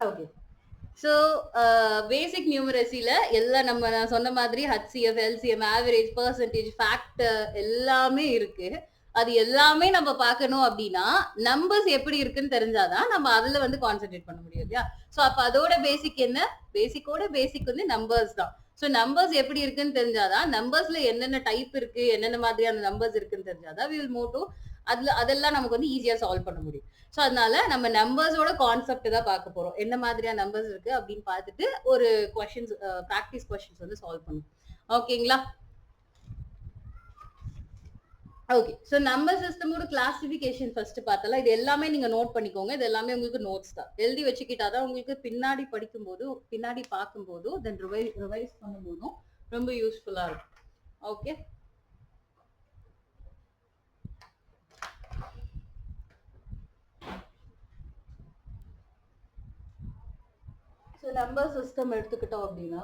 Okay. So basic நியூமரசியில எல்லாம் நான் சொன்ன மாதிரி HCF, LCM, average, percentage, factor எல்லாமே இருக்கு. அது எல்லாமே நம்ம பார்க்கணும் அப்படின்னா நம்பர்ஸ் எப்படி இருக்குன்னு தெரிஞ்சாதான் நம்ம அதுல வந்து கான்சென்ட்ரேட் பண்ண முடியும் இல்லையா? ஸோ அப்ப அதோட பேசிக் என்ன? பேசிக்கோட பேசிக் வந்து நம்பர்ஸ் தான். ஸோ நம்பர்ஸ் எப்படி இருக்குன்னு தெரிஞ்சாதான், நம்பர்ஸ்ல என்னென்ன டைப் இருக்கு, என்னென்ன மாதிரியான நம்பர்ஸ் இருக்குன்னு தெரிஞ்சாதான் we will move to அதெல்லாம் நமக்கு வந்து ஈஸியா சால்வ் பண்ண முடியும். ஸோ அதனால நம்ம நம்பர்ஸோட கான்செப்ட் தான் பார்க்க போறோம். என்ன மாதிரியான நம்பர்ஸ் இருக்கு அப்படின்னு பார்த்துட்டு ஒரு கொஸ்டின்ஸ் ப்ராக்டிஸ் கொஸ்டின்ஸ் வந்து சால்வ் பண்ணும். ஓகேங்களா? ஓகே. ஸோ நம்பர் சிஸ்டமோட கிளாசிபிகேஷன் ஃபர்ஸ்ட் பார்த்தலாம். இது எல்லாமே நீங்க நோட் பண்ணிக்கோங்க. இது எல்லாமே உங்களுக்கு நோட்ஸ் தான். எழுதி வச்சுக்கிட்டாதான் உங்களுக்கு பின்னாடி படிக்கும்போது, பின்னாடி பார்க்கும்போது, தென் ரிவைஸ் பண்ணும்போதும் ரொம்ப யூஸ்ஃபுல்லா இருக்கும். ஓகே. ஸோ நம்பர் சிஸ்டம் எடுத்துக்கிட்டோம் அப்படின்னா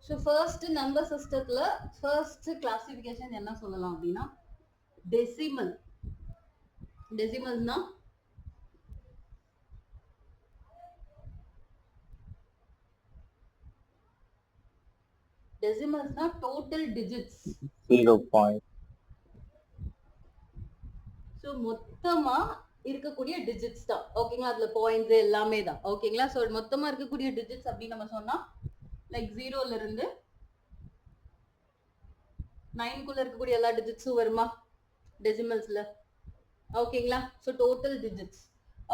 ஸோ ஃபர்ஸ்ட் நம்பர் சிஸ்டத்துல ஃபர்ஸ்ட் கிளாசிபிகேஷன் என்ன சொல்லலாம் அப்படின்னா டெசிமல். டெசிமல்ஸ்னா டெசிமல்ஸ்னா டோட்டல் டிஜிட்ஸ். 0. ஸோ மொத்தமா இருக்கக்கூடிய டிஜிட்ஸ் தான். ஓகேங்களா? அதுல பாயிண்ட்ஸ் எல்லாமே தான். ஓகேங்களா? ஸோ மொத்தமா இருக்கக்கூடிய டிஜிட்ஸ் அப்படின்னு நம்ம சொன்னா லைக் 0ல இருந்து 9க்குள்ள இருக்கக்கூடிய எல்லா டிஜிட்ஸும் வருமா டெசிமல்ஸ்ல? ஓகேங்களா? So total digits.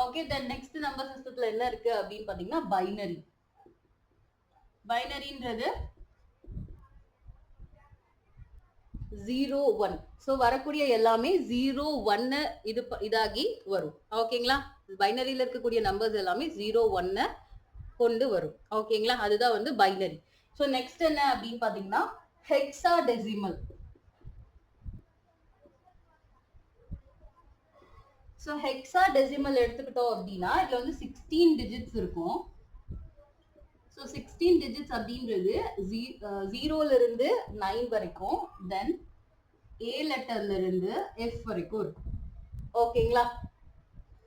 Okay. Then next number சிஸ்டத்துல என்ன இருக்கு அப்படின்னு பாத்தீங்கன்னா பைனரி. பைனரின்றது 0, 1. ஸோ வரக்கூடிய எல்லாமே 0, 1 இதாகி வரும். ஓகேங்களா? பைனரியில இருக்கக்கூடிய நம்பர்ஸ் எல்லாமே 0, 1 கொண்டு வரும். ஓகேங்களா? அதுதான் வந்து பைனரி. ஸோ நெக்ஸ்ட் என்ன அப்படின்னு பாத்தீங்கன்னா ஹெக்ஸாடெசிமல். ஸோ ஹெக்ஸாடெசிமல் எடுத்துக்கிட்டோம் அப்படின்னா இதுல வந்து 16 டிஜிட்ஸ் இருக்கும். ஸோ 16 டிஜிட்ஸ் அப்படின்றது 0ல இருந்து 9 வரைக்கும், தென் A லெட்டர்ல இருந்து F வரைக்கும் இருக்கும். ஓகேங்களா?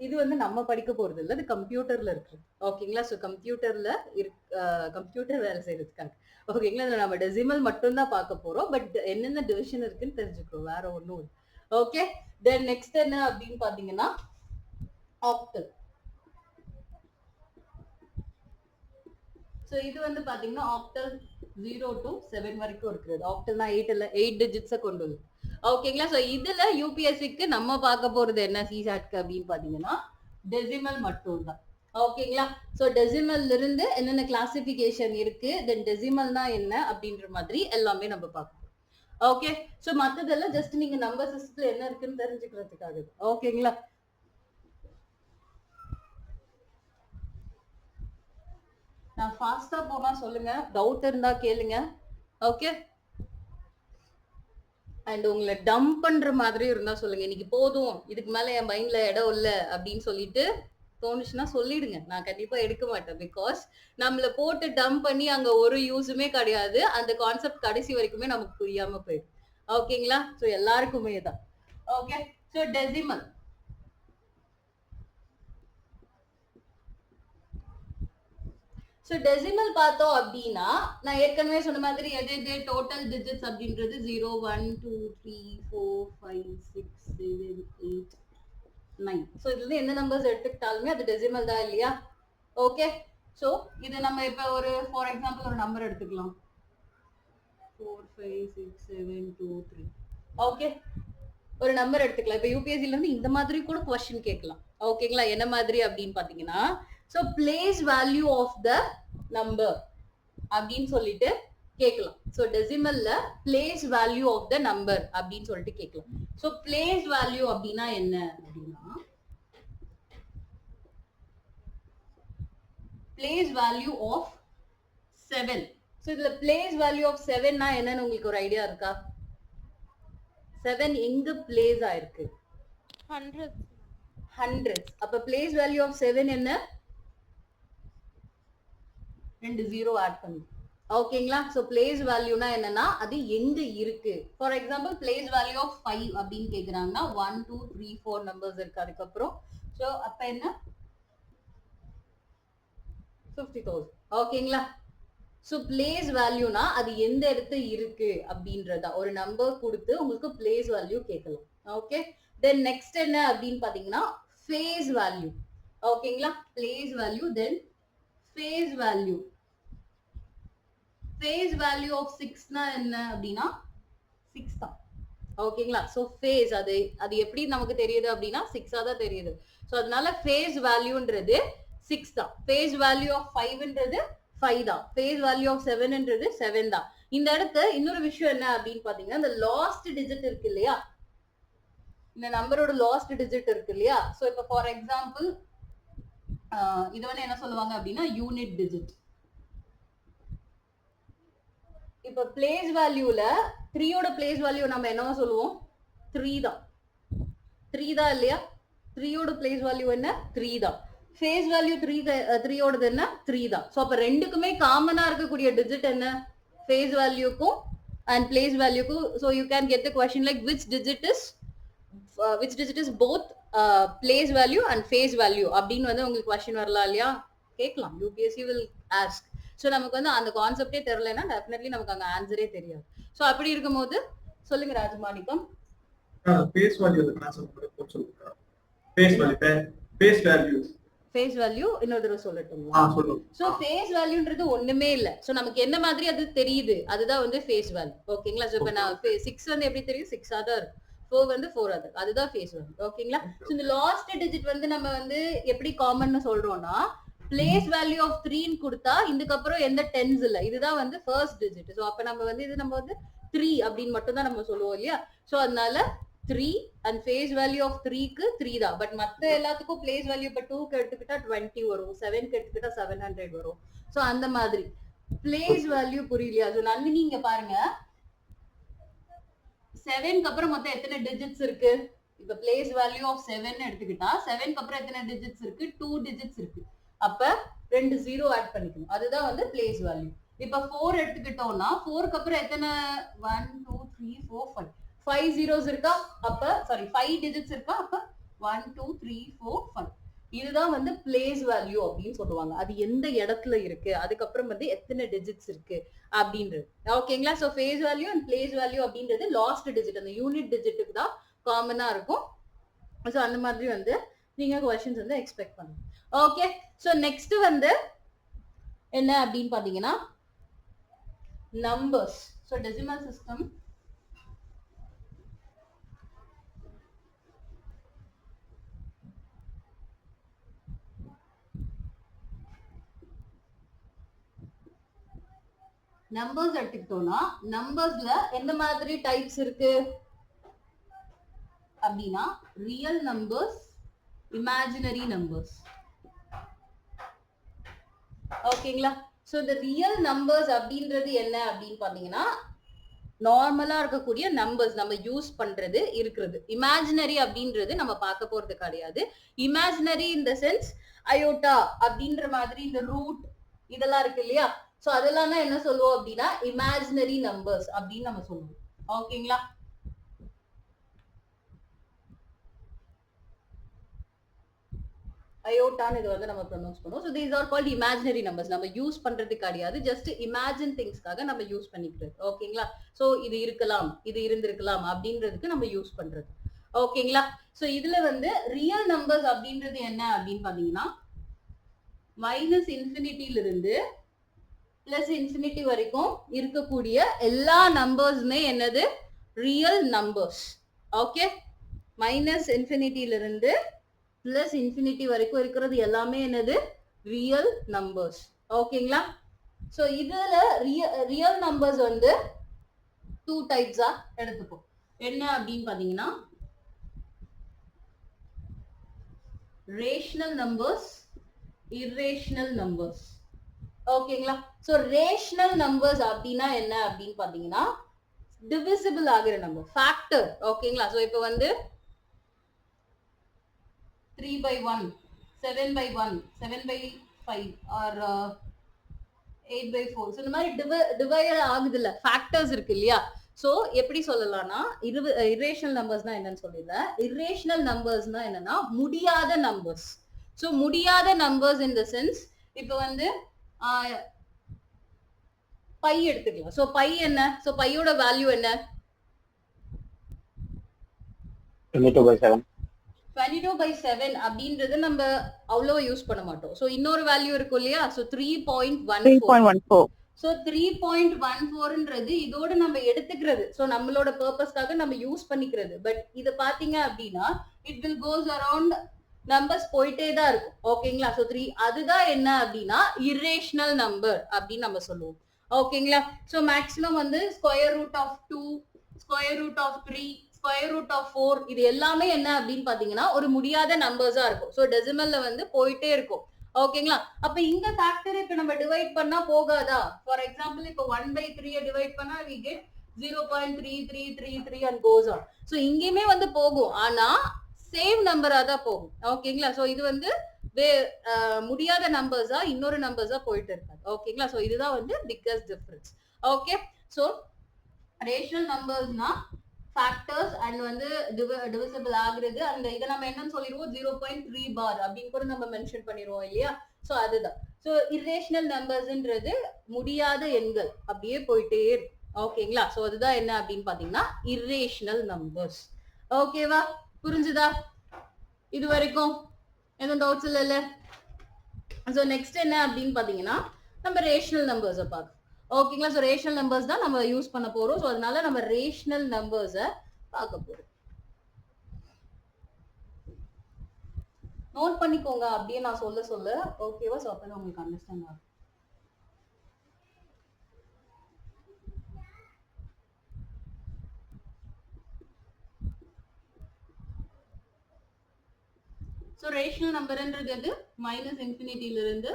இது வந்து நம்ம படிக்க போறது இல்லை, இது கம்ப்யூட்டர்ல இருக்கு. ஓகேங்களா? ஸோ கம்ப்யூட்டர்ல கம்ப்யூட்டர் வேலை செய்யறதுக்காக. ஓகேங்களா? இதுல நம்ம டெசிமல் மட்டும் தான் பார்க்க போறோம். பட் என்னென்ன டிவிஷன் இருக்குன்னு தெரிஞ்சுக்கிறோம், வேற ஒன்றும். ஓகே. தென் நெக்ஸ்ட் என்ன அப்படின்னு பாத்தீங்கன்னா ஆக்டல். ஸோ இது வந்து பாத்தீங்கன்னா ஆக்டல் 0 to 7 வரைக்கும் இருக்குது. ஆக்டல்னா 8 டிஜிட்ஸை கொண்டு வருது. ஓகேங்களா? ஸோ இதுல யூபிஎஸ்சிக்கு நம்ம பார்க்க போறது என்ன சிசாட்க்கு அப்படின்னு பாத்தீங்கன்னா டெசிமல் மட்டும் தான். ஓகேங்களா? ஸோ டெசிமல்ல இருந்து என்னென்ன கிளாசிபிகேஷன் இருக்கு, தென் டெசிமல்னா என்ன அப்படின்ற மாதிரி எல்லாமே நம்ம பார்க்கணும். ஓகே. ஸோ மற்றதெல்லாம் ஜஸ்ட் நீங்க நம்பர் சிஸ்டத்துல என்ன இருக்குன்னு தெரிஞ்சுக்கிறதுக்காக. ஓகேங்களா? நான் ஃபாஸ்டா போனா சொல்லுங்க, டவுட் இருந்தா கேளுங்க. ஓகே. அண்ட் உங்களை டம்ப் பண்ற மாதிரி இருந்தா சொல்லுங்க. இன்னைக்கு போதும், இதுக்கு மேல என் மைண்ட்ல இடம் இல்ல அப்படின்னு சொல்லிட்டு தோணுச்சுன்னா சொல்லிடுங்க. நான் கண்டிப்பா எடுக்க மாட்டேன். பிகாஸ் நம்மள போட்டு டம்ப் பண்ணி அங்க ஒரு யூஸுமே கிடையாது. அந்த கான்செப்ட் கடைசி வரைக்குமே நமக்கு புரியாம போயிடும். ஓகேங்களா? ஸோ எல்லாருக்குமே தான். Okay. So decimal. So decimal பார்த்தோம் அப்படின்னா நான் ஏற்கனவே சொன்ன மாதிரி எது டோட்டல் டிஜிட்ஸ் அப்படின்றது 0, 1, 2, 3, 4, 5, 6, 7, 8, 9. ஸோ இதுல எந்த நம்பர்ஸ் எடுத்துக்கிட்டாலுமே அது டெசிமல் தான் இல்லையா? ஓகே. ஸோ இது நம்ம இப்போ ஒரு ஃபார் எக்ஸாம்பிள் ஒரு நம்பர் எடுத்துக்கலாம். 4, 5, 6, 7, 2, 3. ஓகே. ஒரு நம்பர் எடுத்துக்கலாம். இப்போ யூபிஎஸ்சில இருந்து இந்த மாதிரி கூட கொஸ்டின் கேட்கலாம். ஓகேங்களா? என்ன மாதிரி அப்படின்னு பாத்தீங்கன்னா so place value of the number அப்படின்னு சொல்லிட்டு கேட்கலாம். ஸோ டெசிமல்ல place value of the number அப்படின்னு சொல்லிட்டு கேட்கலாம். ஸோ பிளேஸ் வேல்யூ அப்படின்னா என்ன அப்படின்னா பிளேஸ் வேல்யூ ஆஃப் 7. ஸோ இதுல பிளேஸ் வேல்யூ ஆஃப் 7னா என்னன்னு உங்களுக்கு ஒரு ஐடியா இருக்கா? 7 எங்க பிளேஸ் ஆயிருக்கு? ஹண்ட்ரட்ஸ். அப்ப பிளேஸ் வேல்யூ ஆஃப் 7 என்ன? 2 0 ஆட் பண்ணி. ஓகேங்களா? ஸோ பிளேஸ் வேல்யூனா என்னன்னா அது எங்க இருக்கு. For example place value of 5 அப்படின்னு கேக்குறாங்கன்னா 1 2 3 4 நம்பர்ஸ் இருக்கு. அதுக்கப்புறம் ஸோ அப்ப என்ன 50,000. ஓகேங்களா? ஸோ பிளேஸ் வேல்யூனா அது எந்த இடத்துல இருக்கு அப்படின்றதா ஒரு நம்பர் கொடுத்து உங்களுக்கு பிளேஸ் வேல்யூ கேட்கலாம். ஓகே, தென் நெக்ஸ்ட் என்ன அப்படின்னு பாத்தீங்கன்னா ஃபேஸ் வேல்யூ. ஓகேங்களா, place value then face value. Face value of 6னா என்ன அப்படின்னா 6 தான். ஓகேங்களா, சோ ஃபேஸ் அது அது எப்படி நமக்கு தெரியுது அப்படின்னா 6ஆ தான் தெரியுது. சோ அதனால ஃபேஸ் வேல்யூன்றது 6 தான். ஃபேஸ் வேல்யூ ஆஃப் 5ன்றது 5 தான். ஃபேஸ் வேல்யூ ஆஃப் 7ன்றது 7 தான். இந்த இடத்துல இன்னொரு விஷயம் என்ன அப்படின்னு பாத்தீங்கன்னா இந்த லாஸ்ட் டிஜிட் இருக்கு இல்லையா, இந்த நம்பரோட லாஸ்ட் டிஜிட் இருக்கு இல்லையா. சோ இப்ப ஃபார் எக்ஸாம்பிள் இது வந்து என்ன சொல்லுவாங்க அப்படின்னா யூனிட் டிஜிட். இப்ப பிளேஸ் வேல்யூல 3யோட பிளேஸ் வேல்யூ நம்ம என்னவா சொல்லுவோம் 3 தான். 3 தான் இல்லையா, 3யோட பிளேஸ் வேல்யூ என்ன 3 தான். ஃபேஸ் வேல்யூ 3யோடது என்ன 3 தான். சோ அப்ப ரெண்டுக்குமே காமனா இருக்கக்கூடிய டிஜிட் என்ன ஃபேஸ் வேல்யூக்கும் அண்ட் பிளேஸ் வேல்யூக்கும். So you can get the question like which digit is both place value and face value அப்படின்னு வந்து உங்களுக்கு क्वेश्चन வரலாம் இல்லையா, கேட்கலாம். UPSC will ask. ஸோ நமக்கு வந்து அந்த கான்செப்டே தெரியலன்னா டெஃபினெட்லி நமக்கு அங்க ஆன்சரே தெரியாது. ஸோ அப்படி இருக்கும்போது சொல்லுங்க ராஜமாணிக்கம். ஃபேஸ் வேல்யூ கான்செப்ட் சொல்லுங்க. ஃபேஸ் வேல்யூ இன்னொரு தடவை சொல்லட்டுங்களா? சோ ஃபேஸ் வேல்யூன்றது ஒண்ணுமே இல்ல. சோ நமக்கு என்ன மாதிரி அது தெரியுது அதுதான் வந்து ஃபேஸ் வேல்யூ. ஓகேங்களா, சோ இப்ப நான் 6 வந்து எப்படி தெரியும் 6ஆ தான் இருக்கும். 4 வந்து 4 அது அதுதான் ஃபேஸ் வேல்யூ. ஓகேங்களா, சோ இந்த லாஸ்ட் டிஜிட் வந்து நம்ம வந்து எப்படி காமன்னு சொல்றோம்னா பிளேஸ் வேல்யூ ஆஃப் 3ன்னு கொடுத்தா இதுக்கப்புறம் எந்த டென்ஸ் இல்ல, இதுதான் வந்து ஃபர்ஸ்ட் டிஜிட். சோ அப்ப நம்ம வந்து இது நம்ம வந்து 3 அப்படின்னு மட்டும் தான் நம்ம சொல்லுவோம் இல்லையா. சோ அதனால 3 and face value of 3க்கு 3 தான். பட் மத்த எல்லாத்துக்கும் place value இப்ப 2க்கு எடுத்துக்கிட்டா 20 வரும், 7க்கு எடுத்துக்கிட்டா 700 வரும். சோ அந்த மாதிரி place value புரியலையா? சோ நந்தினி இங்க பாருங்க 7க்கு அப்புறம் மொத்தம் எத்தனை டிஜிட்ஸ் இருக்கு. இப்ப place value of 7 எடுத்துக்கிட்டா 7க்கு அப்புறம் எத்தனை டிஜிட்ஸ் இருக்கு 2 டிஜிட்ஸ் இருக்கு. அப்ப 2 0 ஆட் பண்ணிக்கணும், அதுதான் வந்து place value. இப்ப 4 எடுத்துக்கிட்டோம்னா 4க்கு அப்புறம் எத்தனை 1 2 3 4 5 5 zeros இருக்கா, அப்ப சாரி 5 digits இருக்கா, அப்ப 1 2 3 4 5. இதுதான் வந்து பிளேஸ் வேல்யூ அப்படின்னு சொல்லுவாங்க. அது எந்த இடத்துல இருக்கு, அதுக்கப்புறம் வந்து எத்தனை டிஜிட்ஸ் இருக்கு அப்படின்றது. ஓகேங்களா, so face value and place value அப்படின்றது லாஸ்ட் டிஜிட் அந்த யூனிட் டிஜிட்டுக்கு தான் காமனா இருக்கும். சோ அந்த மாதிரி வந்து நீங்க क्वेश्चंस வந்து எக்ஸ்பெக்ட் பண்ணுங்க. ஓகே, சோ நெக்ஸ்ட் வந்து என்ன அப்படின்னு பாத்தீங்கன்னா numbers. So decimal system numbers எடுத்துக்கிட்டோம்னா நம்பர்ஸ்ல எந்த மாதிரி டைப்ஸ் இருக்கு அப்படின்னா ரியல் நம்பர்ஸ், இமேஜினரி நம்பர்ஸ். ஓகேங்களா, சோ இந்த ரியல் நம்பர்ஸ் அப்படின்றது என்ன அப்படின்னு பாத்தீங்கன்னா நார்மலா இருக்கக்கூடிய நம்பர்ஸ் நம்ம யூஸ் பண்றது இருக்கிறது. இமேஜினரி அப்படின்றது நம்ம பார்க்க போறது கிடையாது. Imaginary in the sense aorta அப்படின்ற மாதிரி இந்த ரூட் இதெல்லாம் இருக்கு இல்லையா. சோ அதெல்லாம் தான் என்ன சொல்லுவோம் அப்படின்னா இமேஜினரி நம்பர்ஸ் அப்படின்னு நம்ம சொல்லுவோம். ஓகேங்களா, அயோட்டான்னு இது வந்து நம்ம ப்ரொனவுன்ஸ் பண்ணுவோம். So these are called imaginary numbers. நம்ம யூஸ் பண்றது கிடையாது, ஜஸ்ட் இமேஜின் திங்ஸ்க்காக நம்ம யூஸ் பண்ணிக்கிறது. ஓகேங்களா, ஸோ இது இருக்கலாம் இது இருந்திருக்கலாம் அப்படின்றதுக்கு நம்ம யூஸ் பண்றது. ஓகேங்களா, ஸோ இதுல வந்து ரியல் நம்பர்ஸ் அப்படின்றது என்ன அப்படின்னு பாத்தீங்கன்னா மைனஸ் இன்ஃபினிட்டில இருந்து பிளஸ் இன்ஃபினிட்டி வரைக்கும் இருக்கக்கூடிய எல்லா நம்பர்ஸுமே என்னது ரியல் நம்பர்ஸ். ஓகே, மைனஸ் இன்ஃபினிட்டில இருந்து பிளஸ் இன்ஃபினிட்டி வரைக்கும் இருக்கிறது எல்லாமே என்னது ரியல் நம்பர்ஸ். ஓகேங்களா, சோ இதுல ரியல் நம்பர்ஸ் வந்து 2 டைப்ஸா எடுத்துப்போம். என்ன அப்படின்னு பாத்தீங்கன்னா ரேஷனல் நம்பர்ஸ், இர்ரேஷனல் நம்பர்ஸ். ஓகேங்களா, சோ ரேஷனல் நம்பர்ஸ் அப்படின்னா என்ன அப்படின்னு பாத்தீங்கன்னா டிவிசிபிள் ஆகிற நம்பர், ஃபேக்டர். ஓகேங்களா, சோ இப்போ வந்து 3/1, 7/1, 7/5 or 8/4. ஸோ இந்த மாதிரி டிவைட் ஆகுது இல்ல, ஃபேக்டர்ஸ் இருக்கு இல்லையா? சோ எப்படி சொல்லலாம்னா இரேஷனல் நம்பர்ஸ்னா என்னன்னு சொல்லிடுறேன். இரேஷனல் நம்பர்ஸ்னா என்னன்னா முடியாத நம்பர்ஸ். சோ முடியாத நம்பர்ஸ் இன் த சென்ஸ் இப்போ வந்து பை எடுத்துக்கலாம். சோ பை என்ன? சோ பையோட வேல்யூ என்ன? 22/7. 22/7 அப்படின்றது நம்ம அவ்வளோ யூஸ் பண்ண மாட்டோம். சோ இன்னொரு வேல்யூ இருக்கும் இல்லையா? சோ 3.14. சோ 3.14ன்றது இதோட நம்ம எடுத்துக்கிறது. சோ நம்மளோட பர்பஸ்க்காக நம்ம யூஸ் பண்ணிக்கிறது. பட் இத பாத்தீங்க அப்படின்னா it will cos around numbers போயிட்டே தான் இருக்கும். ஓகேங்களா? சோ 3 அதுதான் என்ன அப்படின்னா இரேஷனல் நம்பர் அப்படின்னு நம்ம சொல்லுவோம். ஓகேங்களா? சோ மேக்ஸிமம் வந்து square root of 2, square root of 3, square root of 4 இது எல்லாமே என்ன அப்படின்னு பாத்தீங்கன்னா ஒரு முடியாத நம்பர்ஸா இருக்கும். சோ டெசிமல்ல வந்து போயிட்டே இருக்கும். ஓகேங்களா? அப்ப இங்க ஃபேக்டர் இப்ப நம்ம டிவைட் பண்ணா போகாதா? ஃபார் எக்ஸாம்பிள் இப்ப 1/3 டிவைட் பண்ணா we get 0.3333 and goes on. So இங்கேயுமே வந்து போகும். ஆனா சேம் நம்பரா தான் போகும். ஓகேங்களா? சோ இது வந்து முடியாத நம்பர்ஸா இன்னொரு நம்பர்ஸா போயிட்டு இருக்காது. ஓகேங்களா? சோ இதுதான் வந்து biggest difference. Okay, so rational நம்பர்ஸ்னா ஃபேக்டர்ஸ் அண்ட் வந்து டிவிசிபிள் ஆகுறது. அந்த இதை நம்ம என்னன்னு சொல்லிடுவோம் 0.3 பார் அப்படின்னு கூட நம்ம மென்ஷன் பண்ணிடுவோம் இல்லையா? சோ அதுதான். சோ இரேஷனல் நம்பர்ஸ்ன்றது முடியாத எண்கள் அப்படியே போயிட்டே இருக்கும். ஓகேங்களா? சோ அதுதான் என்ன அப்படின்னு பாத்தீங்கன்னா இரேஷனல் நம்பர்ஸ். ஓகேவா? புரிஞ்சுதா இது வரைக்கும்? எதுவும் டவுட்ஸ் இல்ல? சோ நெக்ஸ்ட் என்ன அப்படின்னு பாத்தீங்கன்னா நம்ம ரேஷனல் நம்பர்ஸை பார்க்கணும். ஓகேங்களா? சோ ரேஷனல் நம்பர்ஸ் தான் நம்ம யூஸ் பண்ண போறோம். சோ அதனால நம்ம ரேஷனல் நம்பர்ஸை பார்க்க போறோம். நோட் பண்ணிக்கோங்க அப்படியே நான் சொல்ல ஓகேவா? சோ அப்பதான் உங்களுக்கு அண்டர்ஸ்டாண்ட் ஆகும். சோ ரேஷனல் நம்பர்ன்றது எது? மைனஸ் இன்ஃபினிட்டில இருந்து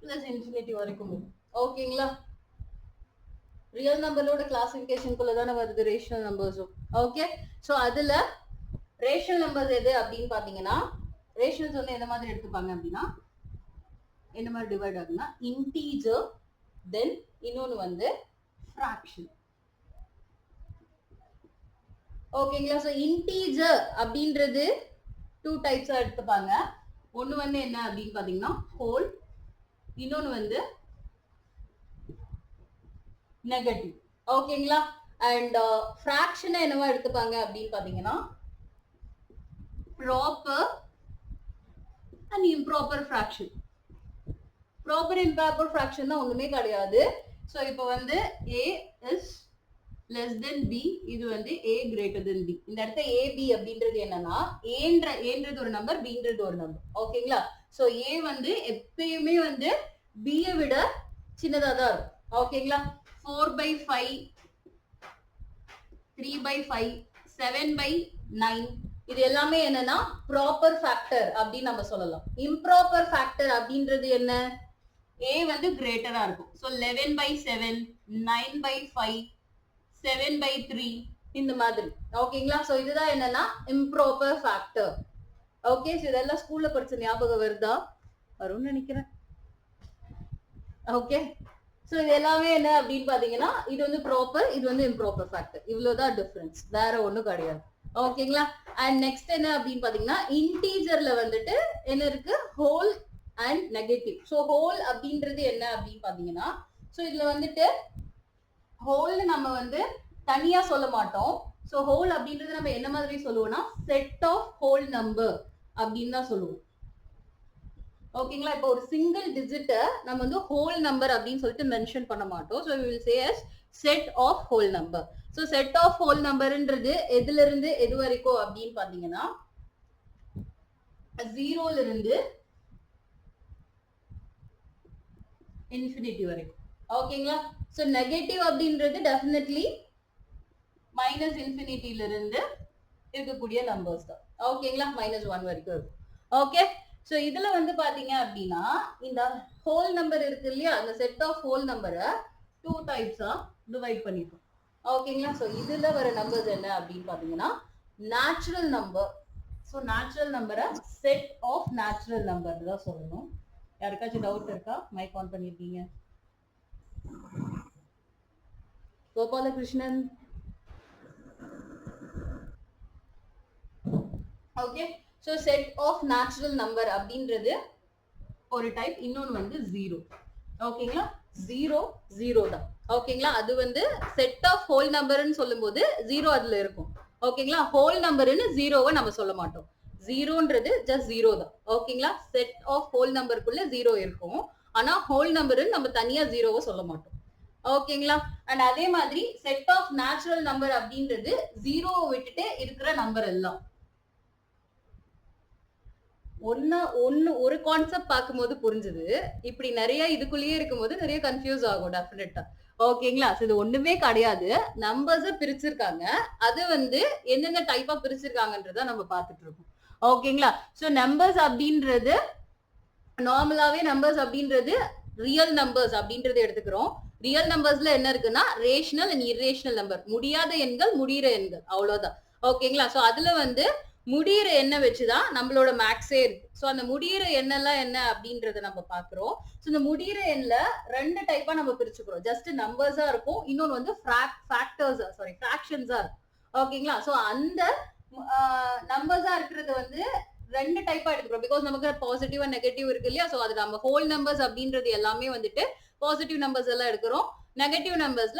பிளஸ் இன்ஃபினிட்டி வரைக்கும். ஓகேங்களா? ரியல் நம்பரோட கிளாசிபிகேஷனுக்குள்ள தானே வருது ரேஷனல் நம்பர்ஸும். ஓகே, சோ அதுல ரேஷனல் நம்பர்ஸ் எது அப்படின்னு பாத்தீங்கன்னா ரேஷனல்ஸ் வந்து எந்த மாதிரி எடுத்துப்பாங்க அப்படின்னா என்ன மாதிரி டிவைட் ஆகுனா இன்டீஜர் தென் இன்னொன்னு வந்து ஃபிராக்ஷன். ஓகேங்களா? சோ இன்டீஜர் அப்படின்றது 2 டைப்ஸா எடுத்துப்பாங்க. ஒன்னு வந்து என்ன அப்படின்னு பாத்தீங்கன்னா ஹோல், இன்னொன்னு வந்து நெகட்டிவ். ஓகேங்களா? அண்ட் ஃபிராக்ஷனை என்னவா எடுத்துப்பாங்க அப்படின்னு பாத்தீங்கன்னா proper and improper fraction. Proper improper fraction தான் ஒண்ணுமே கிடையாது. சோ இப்போ வந்து a is less than b, இது வந்து a greater than b. இந்த இடத்துல ab அப்படின்றது என்னன்னா ஏன்றது ஒரு நம்பர், bன்றது ஒரு நம்பர். ஓகேங்களா? சோ a வந்து எப்பயுமே வந்து b ஐ விட சின்னதா தான் இருக்கும். ஓகேங்களா? 4/5, 3/5, 7/9 இது எல்லாமே என்னன்னா ப்ராப்பர் ஃபேக்டர் அப்படின்னு நம்ம சொல்லலாம். இம்ப்ராப்பர் ஃபேக்டர் அப்படின்றது என்ன? a வந்து கிரேட்டரா இருக்கும். சோ 11/7, 9/5, 7/3 இந்த மாதிரி. ஓகேங்களா? சோ இதுதான் என்னன்னா இம்ப்ராப்பர் ஃபேக்டர். ஓகே, சோ இதெல்லாம் ஸ்கூல்ல படிச்ச ஞாபகம் வருதா? வரும்னு நினைக்கிறேன். ஓகே, சோ இது எல்லாமே என்ன அப்படின்னு பாத்தீங்கன்னா இது வந்து ப்ராப்பர், இது வந்து இம்ப்ராப்பர் ஃபேக்டர். இவ்வளவுதான் டிஃபரன்ஸ், வேற ஒண்ணும் கிடையாது. ஓகேங்களா? அண்ட் நெக்ஸ்ட் என்ன அப்படின்னு பாத்தீங்கன்னா இன்டீஜர்ல வந்துட்டு என்ன இருக்கு? Whole and negative. So whole அப்படின்றது என்ன அப்படின்னு பாத்தீங்கன்னா சோ இதுல வந்துட்டு ஹோல் நம்ம வந்து தனியா சொல்ல மாட்டோம். சோ ஹோல் அப்படின்றது நம்ம என்ன மாதிரி சொல்லுவோம்னா செட் ஆஃப் ஹோல் நம்பர் அப்படின்னு தான் சொல்லுவோம். ஓகேங்களா? இப்போ ஒரு சிங்கிள் டிஜிட்ட நம்ம வந்து ஹோல் நம்பர் அப்படின்னு சொல்லிட்டு மென்ஷன் பண்ண மாட்டோம். So we will say as set of whole number. So set of whole நம்பர்ன்றது எதுல இருந்து எது வரைக்கும் அப்படின்னு பாத்தீங்கன்னா 0ல இருந்து இன்ஃபினிட்டி வரைக்கும். ஓகேங்களா? ஸோ நெகட்டிவ் அப்படின்றது டெஃபினெட்லி மைனஸ் இன்ஃபினிட்டில இருந்து இருக்கக்கூடிய நம்பர்ஸ் தான். ஓகேங்களா? -1 வரைக்கும் இருக்கும். ஓகே, சோ இதுல வந்து பாத்தீங்க அப்படின்னா இந்த ஹோல் நம்பர் இருக்கு இல்லையா, அந்த செட் ஆஃப் ஹோல் நம்பரை 2 டைப்ஸா டிவைட் பண்ணிருக்கோம். ஓகேங்களா? சோ இதுல வர நம்பர்ஸ் என்ன அப்படின்னு பாத்தீங்கன்னா நேச்சுரல் நம்பர். சோ நேச்சுரல் நம்பரை செட் ஆஃப் நேச்சுரல் நம்பர் தான் சொல்லணும். யாருக்காச்சும் டவுட் இருக்கா? மைக் ஆன் பண்ணிருக்கீங்க. Gopalakrishnan. Okay, so set of natural number அப்படின்றது ஒரு டைப், இன்னொன்னு வந்து ஜீரோ. ஓகேங்களா, ஜீரோ ஜீரோ தான். ஓகேங்களா, அது வந்து செட் ஆஃப் ஹோல் நம்பர்னு சொல்லும்போது ஜீரோ அதுல இருக்கும். ஓகேங்களா, ஹோல் நம்பர்னு ஜீரோவை நம்ம சொல்ல மாட்டோம். ஜீரோன்றது ஜஸ்ட் ஜீரோ தான். ஓகேங்களா, செட் ஆஃப் ஹோல் நம்பருக்குள்ள ஜீரோ இருக்கும், ஆனா ஹோல் நம்பர்னு நம்ம தனியா ஜீரோவை சொல்ல மாட்டோம். ஓகேங்களா, அண்ட் அதே மாதிரி செட் ஆஃப் நேச்சுரல் நம்பர் அப்படின்றது ஜீரோவை விட்டுட்டு இருக்கிற நம்பர் எல்லாம். ஒரு கான்செப்ட் பார்க்கும்போது புரிஞ்சுது. இப்படி நிறைய இதுக்குள்ளேயே இருக்கும்போது நிறைய கன்ஃபியூஸ் ஆகும் டெஃபினட்டா. ஓகேங்களா, இது ஒண்ணுமே கிடையாது. நம்பர்ஸ பிரிச்சிருக்காங்க, அது வந்து எந்தெந்த டைப்பா பிரிச்சிருக்காங்கன்றத நம்ம பார்த்துட்டு இருக்கோம். ஓகேங்களா, சோ நம்பர்ஸ் அப்படின்றது நார்மலாவே நம்பர்ஸ் அப்படின்றது ரியல் நம்பர்ஸ் அப்படின்றத எடுத்துக்கிறோம். ரியல் நம்பர்ஸ்ல என்ன இருக்குன்னா ரேஷனல் அண்ட் இர்ரேஷனல் நம்பர், முடியாத எண்கள், முடிகிற எண்கள், அவ்வளவுதான். ஓகேங்களா, சோ அதுல வந்து முடிகிற எண்ணை வச்சுதான் நம்மளோட மேக்ஸே இருக்கு. சோ அந்த முடிகிற எண்ணெல்லாம் என்ன அப்படின்றத நம்ம பாக்குறோம். சோ இந்த முடிகிற எண்ல ரெண்டு டைப்பா நம்ம பிரிச்சுக்கிறோம். ஜஸ்ட் நம்பர்ஸா இருக்கும், இன்னொன்னு வந்து ஃபிராக்ஷன்ஸா இருக்கும். ஓகேங்களா, சோ அந்த நம்பர்ஸா இருக்கிறது வந்து ரெண்டு டைப்பா எடுத்துக்கிறோம். பிகாஸ் நமக்கு பாசிட்டிவ் அண்ட் நெகட்டிவ் இருக்கு இல்லையா. சோ அது நம்ம ஹோல் நம்பர்ஸ் அப்படின்றது எல்லாமே வந்துட்டு பாசிட்டிவ் நம்பர்ஸ் எல்லாம் எடுக்கிறோம், நெகட்டிவ் நம்பர்ஸ்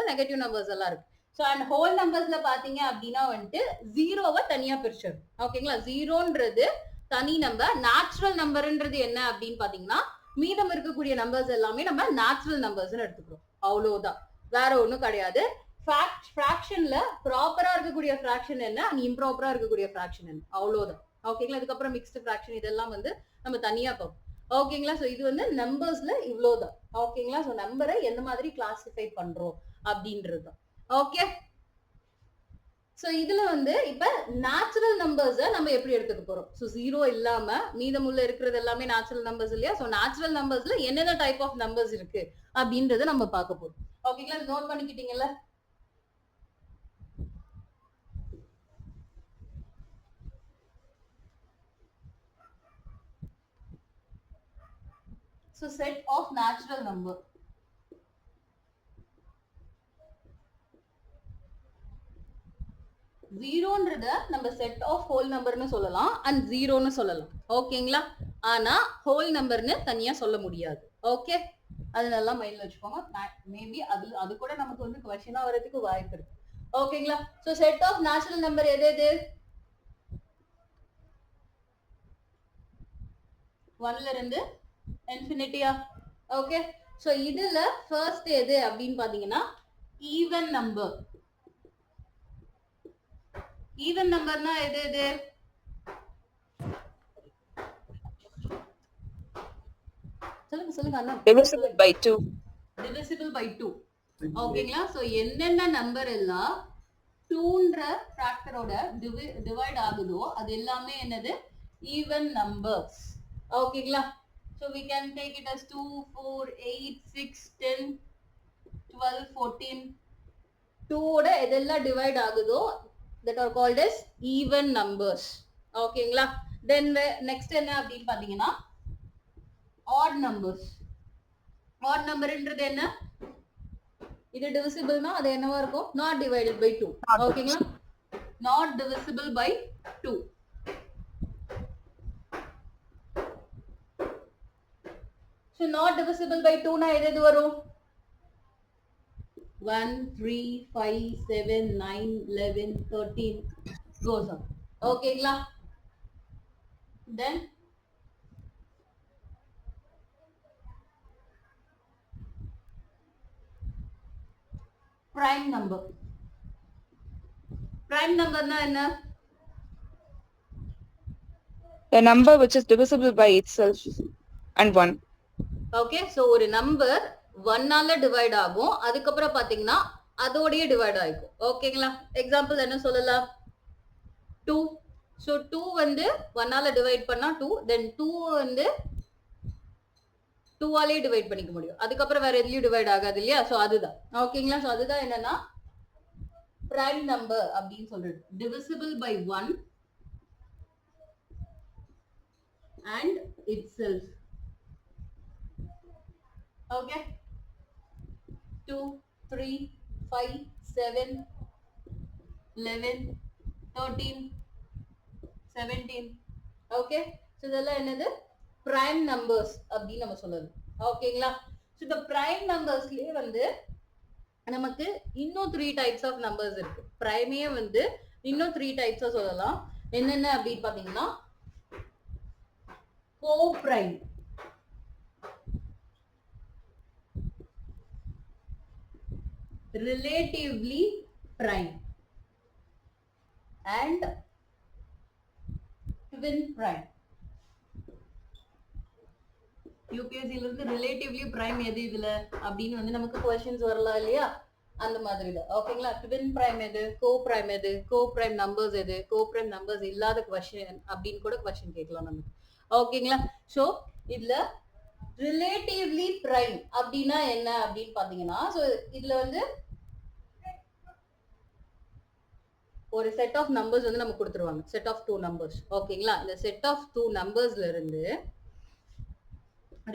எல்லாம் இருக்கு. சோ அண்ட் ஹோல் நம்பர்ஸ்ல பாத்தீங்க அப்படின்னா வந்துட்டு ஜீரோவை தனியா பிரிச்சிடும். ஓகேங்களா, ஜீரோன்றது தனி நம்பர். நேச்சுரல் நம்பர்ன்றது என்ன அப்படின்னு பாத்தீங்கன்னா மீதம் இருக்கக்கூடிய நம்பர்ஸ் எல்லாமே நம்ம நேச்சுரல் நம்பர்ஸ் எடுத்துக்கிறோம், அவ்வளவுதான், வேற ஒண்ணும் கிடையாது. ஃபிராக்ஷன்ல ப்ராப்பரா இருக்கக்கூடிய ஃபிராக்ஷன் என்ன அண்ட் இம்ப்ராப்பரா இருக்கக்கூடிய ஃபிராக்ஷன் என்ன, அவ்வளவுதான். ஓகேங்களா, இதுக்கப்புறம் மிக்ஸ்டு ஃபிராக்ஷன் இதெல்லாம் வந்து நம்ம தனியா பார்ப்போம். ஓகேங்களா, சோ இது வந்து நம்பர்ஸ்ல இவ்வளவுதான். ஓகேங்களா, சோ நம்பரை எந்த மாதிரி கிளாசிஃபை பண்றோம் அப்படின்றது. ஓகே, சோ இதுல வந்து இப்ப நேச்சுரல் நம்பர்ஸ் நம்ம எப்படி எடுத்துக்க போறோம். சோ ஜீரோ இல்லாம மீதமுள்ள இருக்கிறது எல்லாமே நேச்சுரல் நம்பர்ஸ் இல்லையா. சோ நேச்சுரல் நம்பர்ஸ்ல என்னென்ன டைப் ஆஃப் நம்பர்ஸ் இருக்கு அப்படின்றத நம்ம பார்க்க போறோம். ஓகேங்களா, நோட் பண்ணிக்கிட்டீங்கல்ல. So set of natural number. ஜீரோன்றத நம்ம செட் ஆஃப் ஹோல் நம்பர்னு சொல்லலாம் அண்ட் ஜீரோன்னு சொல்லலாம். ஓகேங்களா, ஆனா ஹோல் நம்பர்னு தனியா சொல்ல முடியாது. ஓகே, அது நல்லா மைண்ட்ல வச்சுக்கோங்க. மேபி அது கூட நமக்கு வந்து क्वेश्चनா வரதுக்கு வாய்ப்பு இருக்கு. ஓகேங்களா, so set of natural number எது 1ல இருந்து இன்ஃபினிட்டியா. ஓகே, சோ இதுல ஃபர்ஸ்ட் எது அப்படின்னு பாத்தீங்கன்னா ஈவன் நம்பர். ஈவன் நம்பர்னா எது சொல்லுங்க அண்ணா. Divisible by 2. Divisible by 2. ஓகேங்களா, சோ என்னென்ன நம்பர் எல்லாம் 2ன்ற ஃபேக்டரோட டிவைட் ஆகுதோ அது எல்லாமே என்னது ஈவன் நம்பர்ஸ். ஓகேங்களா, so we can take it as 2, 4, 8, 6, 10, 12, 14. 2 ஓட எதெல்லாம் டிவைட் ஆகுதோ that are called as even numbers. ஓகேங்களா, then next என்ன அப்படின்னு பாத்தீங்கன்னா odd numbers. odd numberன்றது என்ன, இது டிவிசிபிள்னா அது என்னவா இருக்கும், not divided by 2. ஓகேங்களா, not divisible by 2. So not divisible by 2 னா எது வரும் 1, 3, 5, 7, 9, 11, 13 goes on. ஓகேங்களா, then prime number. prime number னா என்ன, A number which is divisible by itself and 1. Okay, so ஒரு நம்பர் 1ஆல டிவைட் ஆகும், அதுக்கப்புறம் பாத்தீங்கன்னா அதோடயே டிவைட் ஆகும். ஓகேங்களா, எக்ஸாம்பிள் என்ன சொல்லலாம் 2. சோ 2 வந்து 1ஆல டிவைட் பண்ணா 2, தென் 2 வந்து 2ஆலே டிவைட் பண்ணிக்க முடியும், அதுக்கப்புறம் வேற எதுலயும் டிவைட் ஆகாது இல்லையா. சோ அதுதான். ஓகேங்களா, சோ அதுதான் என்னன்னா prime number அப்படின்னு சொல்றது, divisible by 1 and itself. Okay, 2 3 5 7 11 13 17. Okay, so இதெல்லாம் என்னது பிரைம் நம்பர்ஸ் அப்படின்னு நம்ம சொல்லலாம். ஓகேங்களா? ஸோ இந்த பிரைம் நம்பர்ஸ்லயே வந்து நமக்கு இன்னும் 3 டைப்ஸ் ஆஃப் நம்பர்ஸ் இருக்கு. பிரைமே வந்து இன்னும் 3 டைப்ஸா சொல்லலாம். என்னென்ன அப்படின்னு பாத்தீங்கன்னா co prime, relatively prime and twin prime. யூபிஎஸ்சில இருந்து ரிலேட்டிவ்லி பிரைம் எது இதுல அப்படின்னு வந்து நமக்கு क्वेश्चंस வரலாம் இல்லையா, அந்த மாதிரி தான். ஓகேங்களா? ட்வின் பிரைம் எது, கோ பிரைம் எது, கோ பிரைம் நம்பர்ஸ் எது, கோ பிரைம் நம்பர்ஸ் இல்லாத क्वेश्चन அப்படின்னு கூட क्वेश्चन கேட்கலாம் நமக்கு. ஓகேங்களா? சோ இதுல ரிலேட்டிவ்லி பிரைம் அப்படின்னா என்ன அப்படின்னு பாத்தீங்கன்னா, சோ இதுல வந்து ஒரு செட் ஆஃப் நம்பர்ஸ் வந்து நமக்கு கொடுத்துருவாங்க, செட் ஆஃப் 2 நம்பர்ஸ். ஓகேங்களா? இந்த செட் ஆஃப் 2 நம்பர்ஸ்ல இருந்து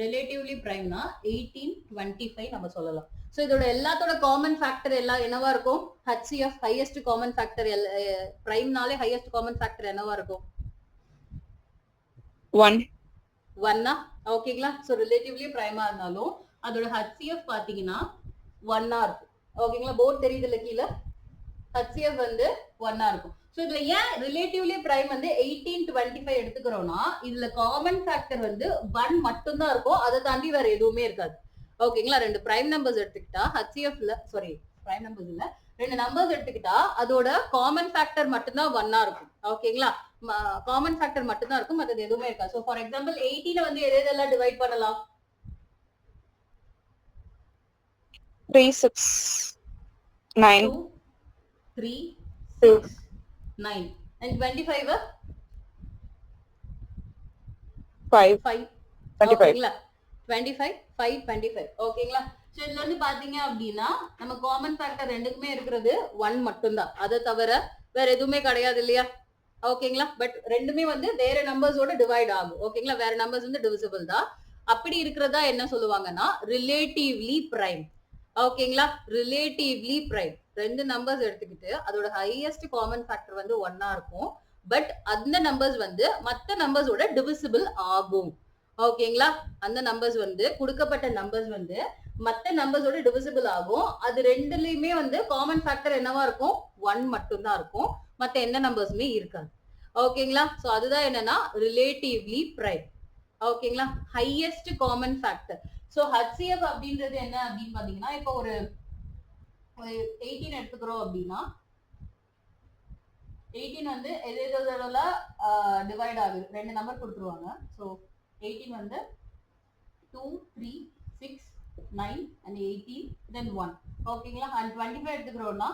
ரிலேட்டிவ்லி பிரைம்னா 18 25 நம்ம சொல்லலாம். சோ இதோட எல்லாத்தோட காமன் ஃபேக்டர் எல்லாம் என்னவா இருக்கும்? HCF highest common factor. பிரைம்னாலே ஹையஸ்ட் காமன் ஃபேக்டர் என்னவா இருக்கும்? 1 ஓகேங்களா? சோ ரிலேட்டிவ்லி பிரைமா இருந்தாலும் அதோட HCF பாத்தீங்கன்னா 1 இருக்கும். ஓகேங்களா? போர்ட் தெரியுதுல கீழே, HCF வந்து 1 இருக்கும். சோ இதுல ஏன் ரிலேட்டிவ்லி பிரைம் வந்து 18 25 எடுத்துக்கிறோம்னா, இதுல காமன் ஃபேக்டர் வந்து 1 மட்டும் தான் இருக்கும், அதை தாண்டி வேற எதுவுமே இருக்காது. ஓகேங்களா? ரெண்டு பிரைம் நம்பர்ஸ் எடுத்துக்கிட்டா HCF பிரைம் நம்பர்ஸ் இல்ல, ரெண்டு நம்பர்ஸ் எடுத்துக்கிட்டா அதோட காமன் ஃபேக்டர் மட்டும் தான் 1 இருக்கும். ஓகேங்களா? காமன் ஃபேக்டர் மட்டும் தான் இருக்கும், மற்றது எதுவுமே இருக்காது. சோ ஃபார் எக்ஸாம்பிள் 18 வந்து எதெல்லாம் டிவைட் பண்ணலாம்? 3 6 9 2 3 6 9 and 25 5 5. 25. ஓகேங்களா? 25 5 25. ஓகேங்களா? சோ இதுல வந்து பாத்தீங்க அப்படின்னா நம்ம காமன் ஃபேக்டர் ரெண்டுக்குமே இருக்கிறது 1 மட்டும் தான், அதை தவிர வேற எதுவுமே கிடையாது இல்லையா? ஓகேங்களா? பட் ரெண்டுமே வந்து வேற நம்பர்ஸோட டிவைட் ஆகும். ஓகேங்களா? வேற நம்பர்ஸ் வந்து டிவிசிபிள் தான். அப்படி இருக்கிறதா என்ன சொல்லுவாங்கன்னா ரிலேட்டிவ்லி பிரைம். ஓகேங்களா? Relatively prime. ரெண்டு நம்பர்ஸ் எடுத்துக்கிட்டு அதோட ஹையஸ்ட் காமன் ஃபேக்டர் வந்து 1 இருக்கும், பட் அந்த நம்பர்ஸ் வந்து மற்ற நம்பர்ஸோட டிவிசிபிள் ஆகும். ஓகேங்களா? அந்த நம்பர்ஸ் வந்து கொடுக்கப்பட்ட நம்பர்ஸ் வந்து மற்ற நம்பர்ஸோட டிவிசிபிள் ஆகும். அது ரெண்டுலயுமே வந்து காமன் ஃபேக்டர் என்னவா இருக்கும்? 1 மட்டும் தான் இருக்கும், மற்ற எந்த நம்பர்ஸுமே இருக்காது. ஓகேங்களா? சோ அதுதான் என்னன்னா ரிலேட்டிவ்லி பிரைம். ஓகேங்களா? Highest common factor. So HCF அப்படின்றது என்ன அப்படின்னு பாத்தீங்கன்னா, இப்போ ஒரு 18 எடுத்துக்கிறோம் அப்படின்னா 18 வந்து எதோட டிவைட் ஆகுது, ரெண்டு நம்பர் கொடுத்துருவாங்க. சோ 18 வந்து 2 3 6 9 and 18 then 1. ஓகேங்களா? and 25 எடுத்துக்கிறோம்னா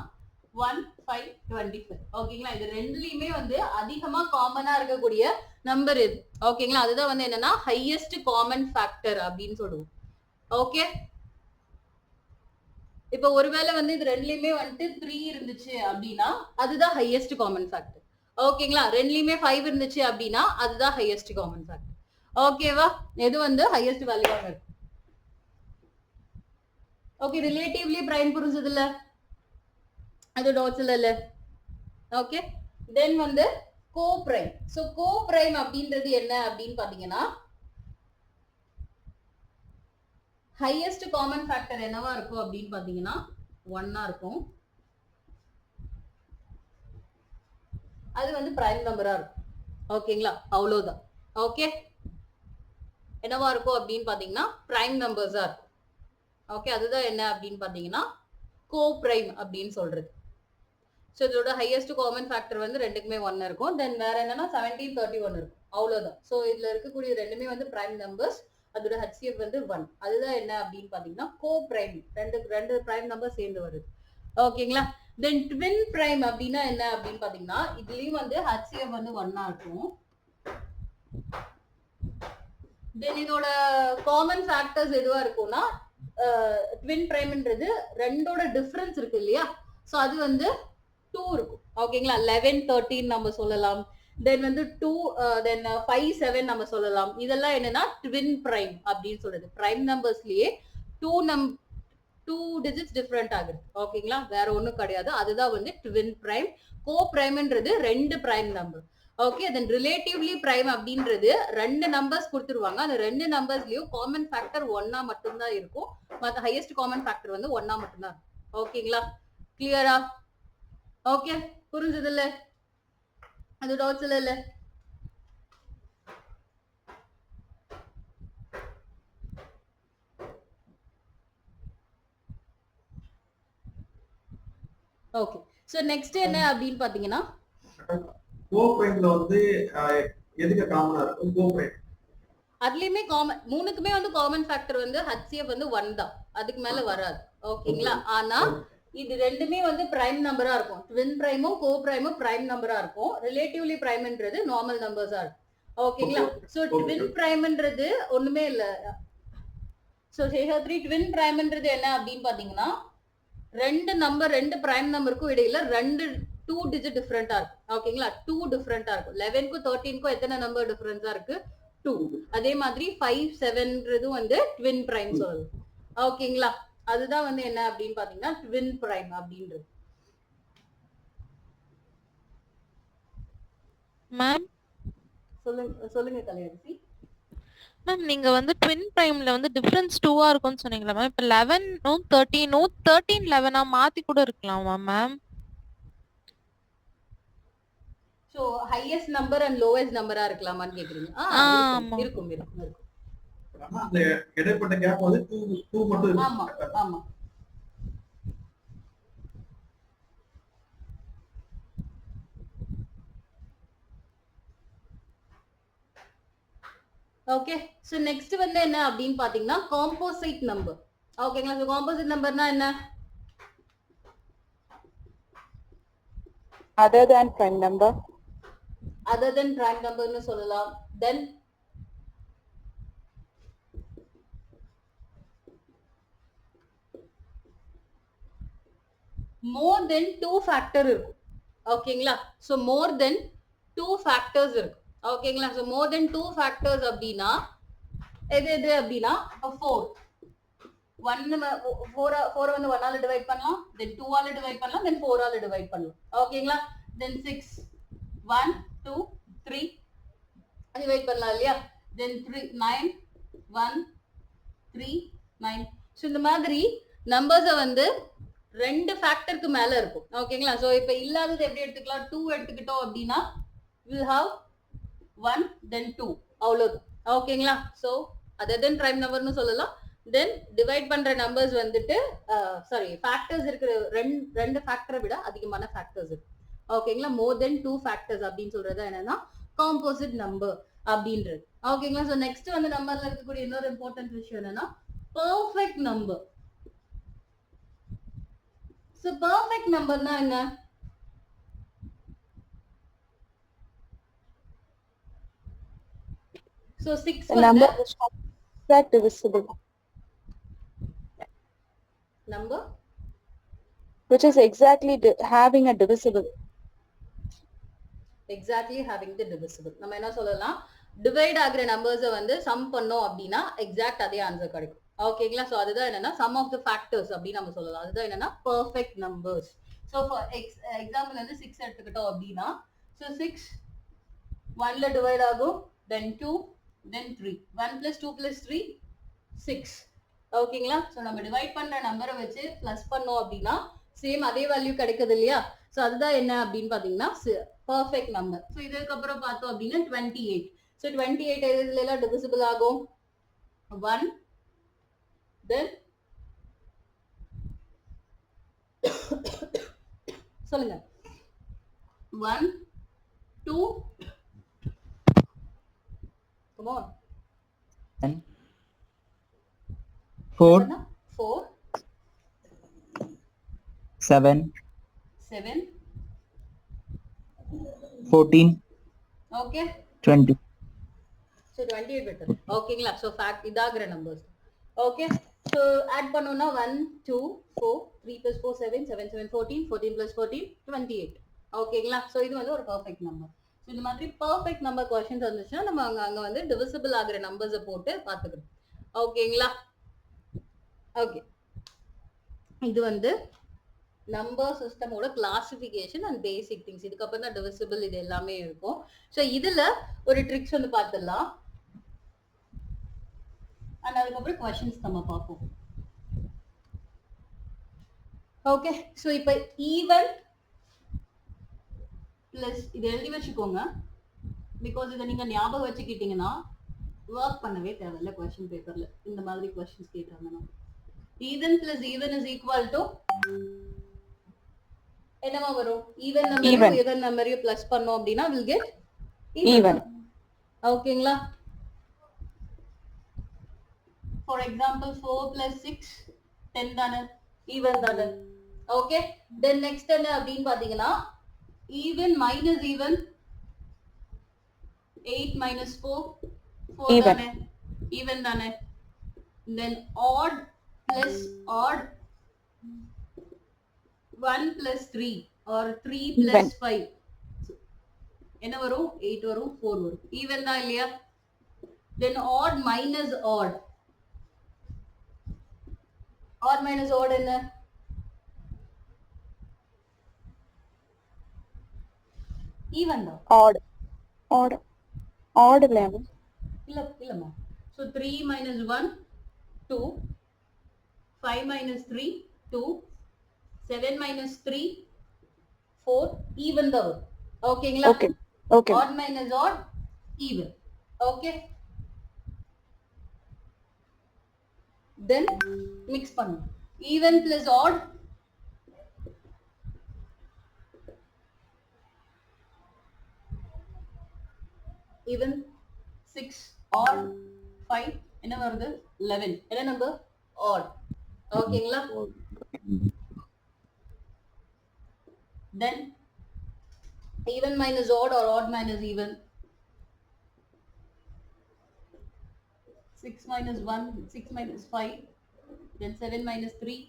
1 5 25. ஓகேங்களா? இது ரெண்டுலயுமே வந்து அதிகமா காமனா இருக்கக்கூடிய நம்பர் இது. ஓகேங்களா? அதுதான் வந்து என்னன்னா ஹையஸ்ட் காமன் ஃபேக்டர் அப்படின்னு சொல்லுவோம். ஓகே, இப்ப ஒருவேளை வந்து இது ரெண்டுலயுமே வந்துட்டு 3 இருந்துச்சு அப்படின்னா அதுதான் ஹையஸ்ட் காமன் ஃபேக்டர். ஓகேங்களா? ரெண்டுலயுமே 5 இருந்துச்சு அப்படின்னா அதுதான் ஹையஸ்ட் காமன் ஃபேக்டர். ஓகேவா? எது வந்து ஹையஸ்ட் வேல்யூவாக இருக்கு. ஓகே, ரிலேட்டிவ்லி பிரைம் புரிஞ்சதுல, அது டவுட்ஸ் இல்ல. ஓகே, தென் வந்து கோ பிரைம். சோ கோ பிரைம் அப்படின்றது என்ன அப்படின்னு பாத்தீங்கன்னா, ஹையஸ்ட் காமன் ஃபேக்டர் என்னவா இருக்கும் அப்படின்னு பாத்தீங்கன்னா 1 இருக்கும். அது வந்து பிரைம் நம்பரா இருக்கும். ஓகேங்களா? அவ்வளவுதான். ஓகே, என்னவா இருக்கும் அப்படின்னு பாத்தீங்கன்னா பிரைம் நம்பர்ஸா இருக்கும். ஓகே, அதுதான் என்ன அப்படின்னு பாத்தீங்கன்னா கோ பிரைம் அப்படின்னு சொல்றது. ஸோ இதோட ஹையஸ்ட் காமன் ஃபேக்டர் வந்து ரெண்டுக்குமே 1 இருக்கும். தென் வேற என்னன்னா 17 31 இருக்கும். அவ்வளவுதான். ஸோ இதுல இருக்கக்கூடிய ரெண்டுமே வந்து பிரைம் நம்பர்ஸ், அதோட HCF வந்து 1. அதுதான் என்ன அப்படின்னு பாத்தீங்கன்னா கோ பிரைம். ரெண்டு பிரைம் நம்பர் சேர்ந்து வருது. ஓகேங்களா? தென் ட்வின் பிரைம் அப்படின்னா என்ன அப்படின்னு பாத்தீங்கன்னா, இதுலயும் வந்து HCF வந்து 1 இருக்கும். தென் இதோட காமன் ஃபேக்டர்ஸ் எதுவா இருக்கும்னா, ட்வின் பிரைம்ன்றது ரெண்டோட டிஃபரன்ஸ் இருக்கு இல்லையா, சோ அது வந்து 2 இருக்கும். ஓகேங்களா? 11 13 நம்ம சொல்லலாம். தென் வந்து 2 தென் 5 7 நம்ம சொல்லலாம். இதெல்லாம் என்னன்னா ட்வின் பிரைம் அப்படின்னு சொல்றது. பிரைம் நம்பர்ஸ்லயே டூ டிஜிட்ஸ் டிஃபரெண்ட் ஆகுது. ஓகேங்களா, வேற ஒண்ணும் கிடையாது. அதுதான் வந்து ட்வின் பிரைம். கோ பிரைம்ன்றது ரெண்டு பிரைம் நம்பர். ஓகே, தென் ரிலேட்டிவ்லி பிரைம் அப்படின்றது ரெண்டு நம்பர்ஸ் கொடுத்துருவாங்க. அந்த ரெண்டு நம்பர்ஸ்லயும் காமன் ஃபேக்டர் ஒன்னா மட்டும்தான் இருக்கும். மற்ற ஹையஸ்ட் காமன் ஃபேக்டர் வந்து ஒன்னா மட்டும்தான் இருக்கும். ஓகேங்களா, கிளியரா? ஓகே, புரிஞ்சது இல்ல? அது டவுட்ஸ் இல்ல? ஓகே, சோ நெக்ஸ்ட் என்ன அப்படின்னு பாத்தீங்கன்னா கோ பிரைம்ல வந்து எதுக்கு காமனா இருக்கும்? கோ பிரைம் அதுலயுமே காமன், மூணுக்குமே வந்து காமன் ஃபேக்டர் வந்து HCF வந்து 1 தான், அதுக்கு மேல வராது. ஓகேங்களா, ஆனா இது ரெண்டுமே வந்து பிரைம் நம்பரா இருக்கும். ட்வின் பிரைமும் கோ பிரைமும் பிரைம் நம்பரா இருக்கும். ரிலேட்டிவ்லி பிரைம்ன்றது நார்மல் நம்பர்ஸா இருக்கும். ஓகேங்களா, சோ ட்வின் பிரைம்ன்றது ஒண்ணுமே இல்ல. சோ சேஷாத்ரி, ட்வின் பிரைம்ன்றது என்ன அப்படின்னு பாத்தீங்கன்னா ரெண்டு பிரைம் நம்பருக்கும் இடையில ரெண்டு 2 டிஜிட் டிஃபரெண்டா இருக்கு. ஓகேங்களா, 2 டிஃபரெண்டா இருக்கும். 11க்கும் 13க்கும் எத்தனை நம்பர் டிஃபரன்ஸா இருக்கு? 2. அதே மாதிரி 5 7ன்றதும் வந்து ட்வின் பிரைம் சொல்லலாம். ஓகேங்களா, அதுதான் வந்து என்ன அப்படின்னு பாத்தீங்கன்னா ட்வின் பிரைம் அப்படின்றது. மேம் சொல்லுங்க கலையரசி. மேம் நீங்க வந்து ட்வின் பிரைம்ல வந்து டிஃபரன்ஸ் 2ஆ இருக்கும்னு சொன்னீங்களா மேம்? இப்ப 11ம் 13ம் 13 11ஆ மாத்தி கூட இருக்கலாமா ma'am? So highest number and lowest நம்பரா இருக்கலாமான்னு கேக்குறீங்க? ஆமா. இருக்கும். ஆனா அந்த இடைப்பட்ட கேப் வந்து 2 மட்டும் இருக்கு. ஆமா ஆமா. ஓகே, சோ நெக்ஸ்ட் வந்து என்ன அப்படின்னு பாத்தீங்கன்னா காம்போசிட் நம்பர். ஓகேங்களா, சோ காம்போசிட் நம்பர்னா என்ன? Other than prime number. Other than prime number னு சொல்லலாம். Then more than 2 factor இருக்கும். ஓகேங்களா, சோ more than 2 factors இருக்கு. ஓகேங்களா, சோ more than 2 factors அப்படின்னா எது அப்படின்னா 4 4 வந்து 1 ஆல டிவைட் பண்ணலாம், then 2 ஆல டிவைட் பண்ணலாம், then 4 ஆல டிவைட் பண்ணலாம். ஓகேங்களா, then 6 1 2 3 டிவைட் பண்ணலாம் இல்லையா, then 3 9 1 3 9. சோ இந்த மாதிரி நம்பர்ஸை வந்து ரெண்டு ஃபேக்டருக்கு மேல இருக்கும். ஓகேங்களா, சோ இப்ப இல்லாதது எப்படி எடுத்துக்கலாம்? 2 எடுத்துக்கிட்டோம் அப்படின்னா we'll have 1 then 2 அவ்வளவு. ஓகேங்களா, சோ other than prime numberனு சொல்லலாம். then டிவைட் பண்ற நம்பர்ஸ் வந்துட்டு ஃபேக்டர்ஸ் இருக்கிற ரெண்டு ஃபேக்டரை விட அதிகமான ஃபேக்டர்ஸ் இருக்கு. ஓகேங்களா, more than 2 factors அப்படின்னு சொல்றது என்னன்னா காம்போசிட் நம்பர் அப்படின்றது. ஓகேங்களா, சோ நெக்ஸ்ட் வந்து நம்பர்ல இருக்கக்கூடிய இன்னொரு இம்பார்ட்டன்ட் விஷயம் என்னன்னா பெர்ஃபெக்ட் நம்பர். சோ பெர்ஃபெக்ட் நம்பர்னா என்ன? So 6 The number which has exact divisible. number Which is exactly having a divisible. exactly having the divisible. நம்ம என்ன சொல்லலாம், டிவைட் ஆகிற நம்பர்ஸை வந்து சம் பண்ணோம் அப்படின்னா எக்ஸாக்ட் அதே ஆன்சர் கிடைக்கும். ஓகேங்களா, சோ அதுதான் என்னன்னா சம் ஆஃப் த ஃபேக்டர்ஸ் அப்படின்னு நம்ம சொல்லலாம். அதுதான் என்னன்னா perfect numbers. So for example வந்து 6 எடுத்துக்கிட்டோம் அப்படின்னா சோ 6 1ல டிவைட் ஆகும், then 2 then 3. 1 plus 2 plus 3 6. ஓகேங்களா, சோ நம்ம டிவைட் பண்ற நம்பரை வச்சு பிளஸ் பண்ணோம் அப்படின்னா சேம் அதே வேல்யூ கிடைக்குது இல்லையா. சோ அதுதான் என்ன அப்படின்னு பாத்தீங்கன்னா பெர்ஃபெக்ட் நம்பர். சோ இதுக்கு அப்புறம் பார்த்தோம் அப்படின்னா 28. சோ 28 இதுல எல்லாம் டிவிசிபிள் ஆகும். 1 then சொல்லுங்க 1 2 come on 4 4 7 7 14 okay 20 so 28 better. ஓகேங்களா, சோ ஃபேக்ட் இதாகிற நம்பர்ஸ். ஓகே, சோ ஆட் பண்ணோம்னா 1 2 4 3 plus 4 7 7 7 14 14 plus 14 28. ஓகேங்களா, சோ இது வந்து ஒரு பெர்ஃபெக்ட் நம்பர். சோ இந்த மாதிரி பெர்ஃபெக்ட் நம்பர் क्वेश्चंस வந்துச்சுன்னா நம்ம அங்க வந்து டிவிசிபிள் ஆகிற நம்பர்ஸை போட்டு பார்த்துக்கணும். ஓகேங்களா, ஓகே இது வந்து நம்பர் சிஸ்டமோட கிளாசிஃபிகேஷன் அண்ட் பேசிக் திங்ஸ். இதுக்கப்புறம் தான் டிவிசிபிள் இது எல்லாமே இருக்கும். ஸோ இதுல ஒரு ட்ரிக்ஸ் வந்து பார்த்துடலாம். அண்ட் அதுக்கப்புறம் கொஸ்டின்ஸ் நம்ம பார்ப்போம். ஓகே, ஸோ இப்போ ஈவன் பிளஸ் இது எழுதி வச்சுக்கோங்க. பிகாஸ் இதை நீங்க ஞாபகம் வச்சுக்கிட்டீங்கன்னா ஒர்க் பண்ணவே தேவையில்ல கொஸ்டின் பேப்பர்ல. இந்த மாதிரி கொஸ்டின்ஸ் கேட்டாங்கன்னா even plus even is equal to என்னவா வரும்? ஈவன் நம்பரையும் ஈவன் நம்பரையும் பிளஸ் பண்ணோம் அப்படின்னா வில் கெட் ஈவன். ஓகேங்களா? ஃபார் எக்ஸாம்பிள் 4 plus 6 10 தானே, ஈவன் தானே. ஓகே, தென் நெக்ஸ்ட் என்ன அப்படின்னு பாத்தீங்கன்னா ஈவன் மைனஸ் ஈவன் 8 minus 4 4 தானே, ஈவன் தானே. Then add plus odd 1 plus 3 or 3 plus 5 என்ன வரும்? 8 வரும், 4 வரும். ஈவன் தான் இல்லையா? then odd minus odd என்ன? ஈவன் தான். odd இல்லம்மா. so 3 minus 1 2, 5 minus 3 2, 7 minus 3 4, even தான் வரும். ஓகேங்களா? okay odd minus odd even. okay, then mix பண்ணும். even plus odd even 6 odd 5 என்ன வருது? 11. என்ன நம்பர்? odd. ஓகேங்களா? then even minus odd or odd minus even 6 minus 1 6 minus 5, then 7 minus 3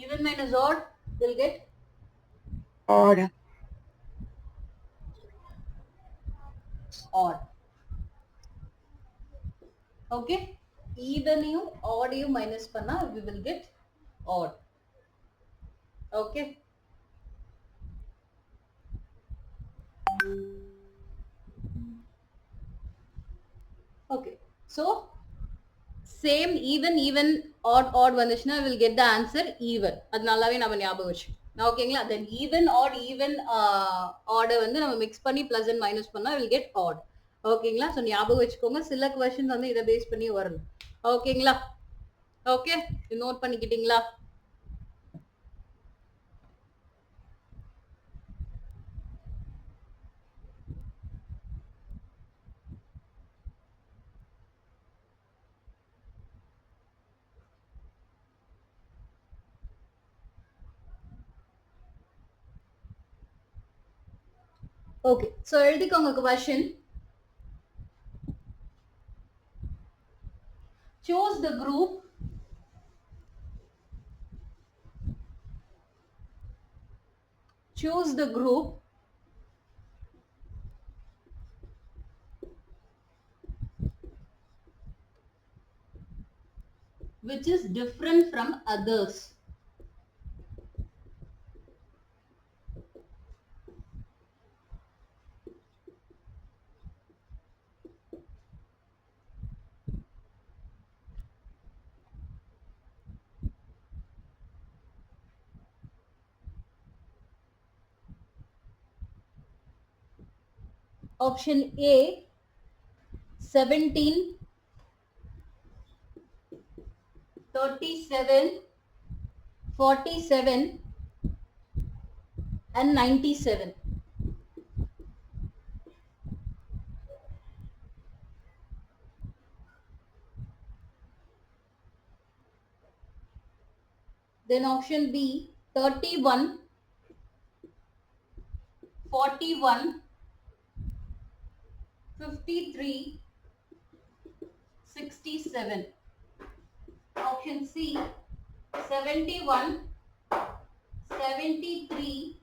even minus odd will get odd. okay, evenையும் oddையும் minus பண்ணா we will get odd. okay, okay, so same even odd வந்துச்சுன்னா will get the answer even. அது நல்லாவே நம்ம ஞாபகம் வச்சுக்கணும். ஓகேங்களா? then even odd வந்து நம்ம மிக்ஸ் பண்ணி plus and minus பண்ணா will get odd. ஓகேங்களா? ஸோ ஞாபகம் வச்சுக்கோங்க. சில கொஸ்டின்ஸ் வந்து இதை பேஸ் பண்ணி வரணும். ஓகேங்களா? ஓகே, நோட் பண்ணிக்கிட்டீங்களா? ஓகே, ஸோ எழுதிக்கோங்க question. choose the group which is different from others. Option A 17, 37, 47 and 97. Then option B 31, 41, 53, 67. Option C, 71, 73,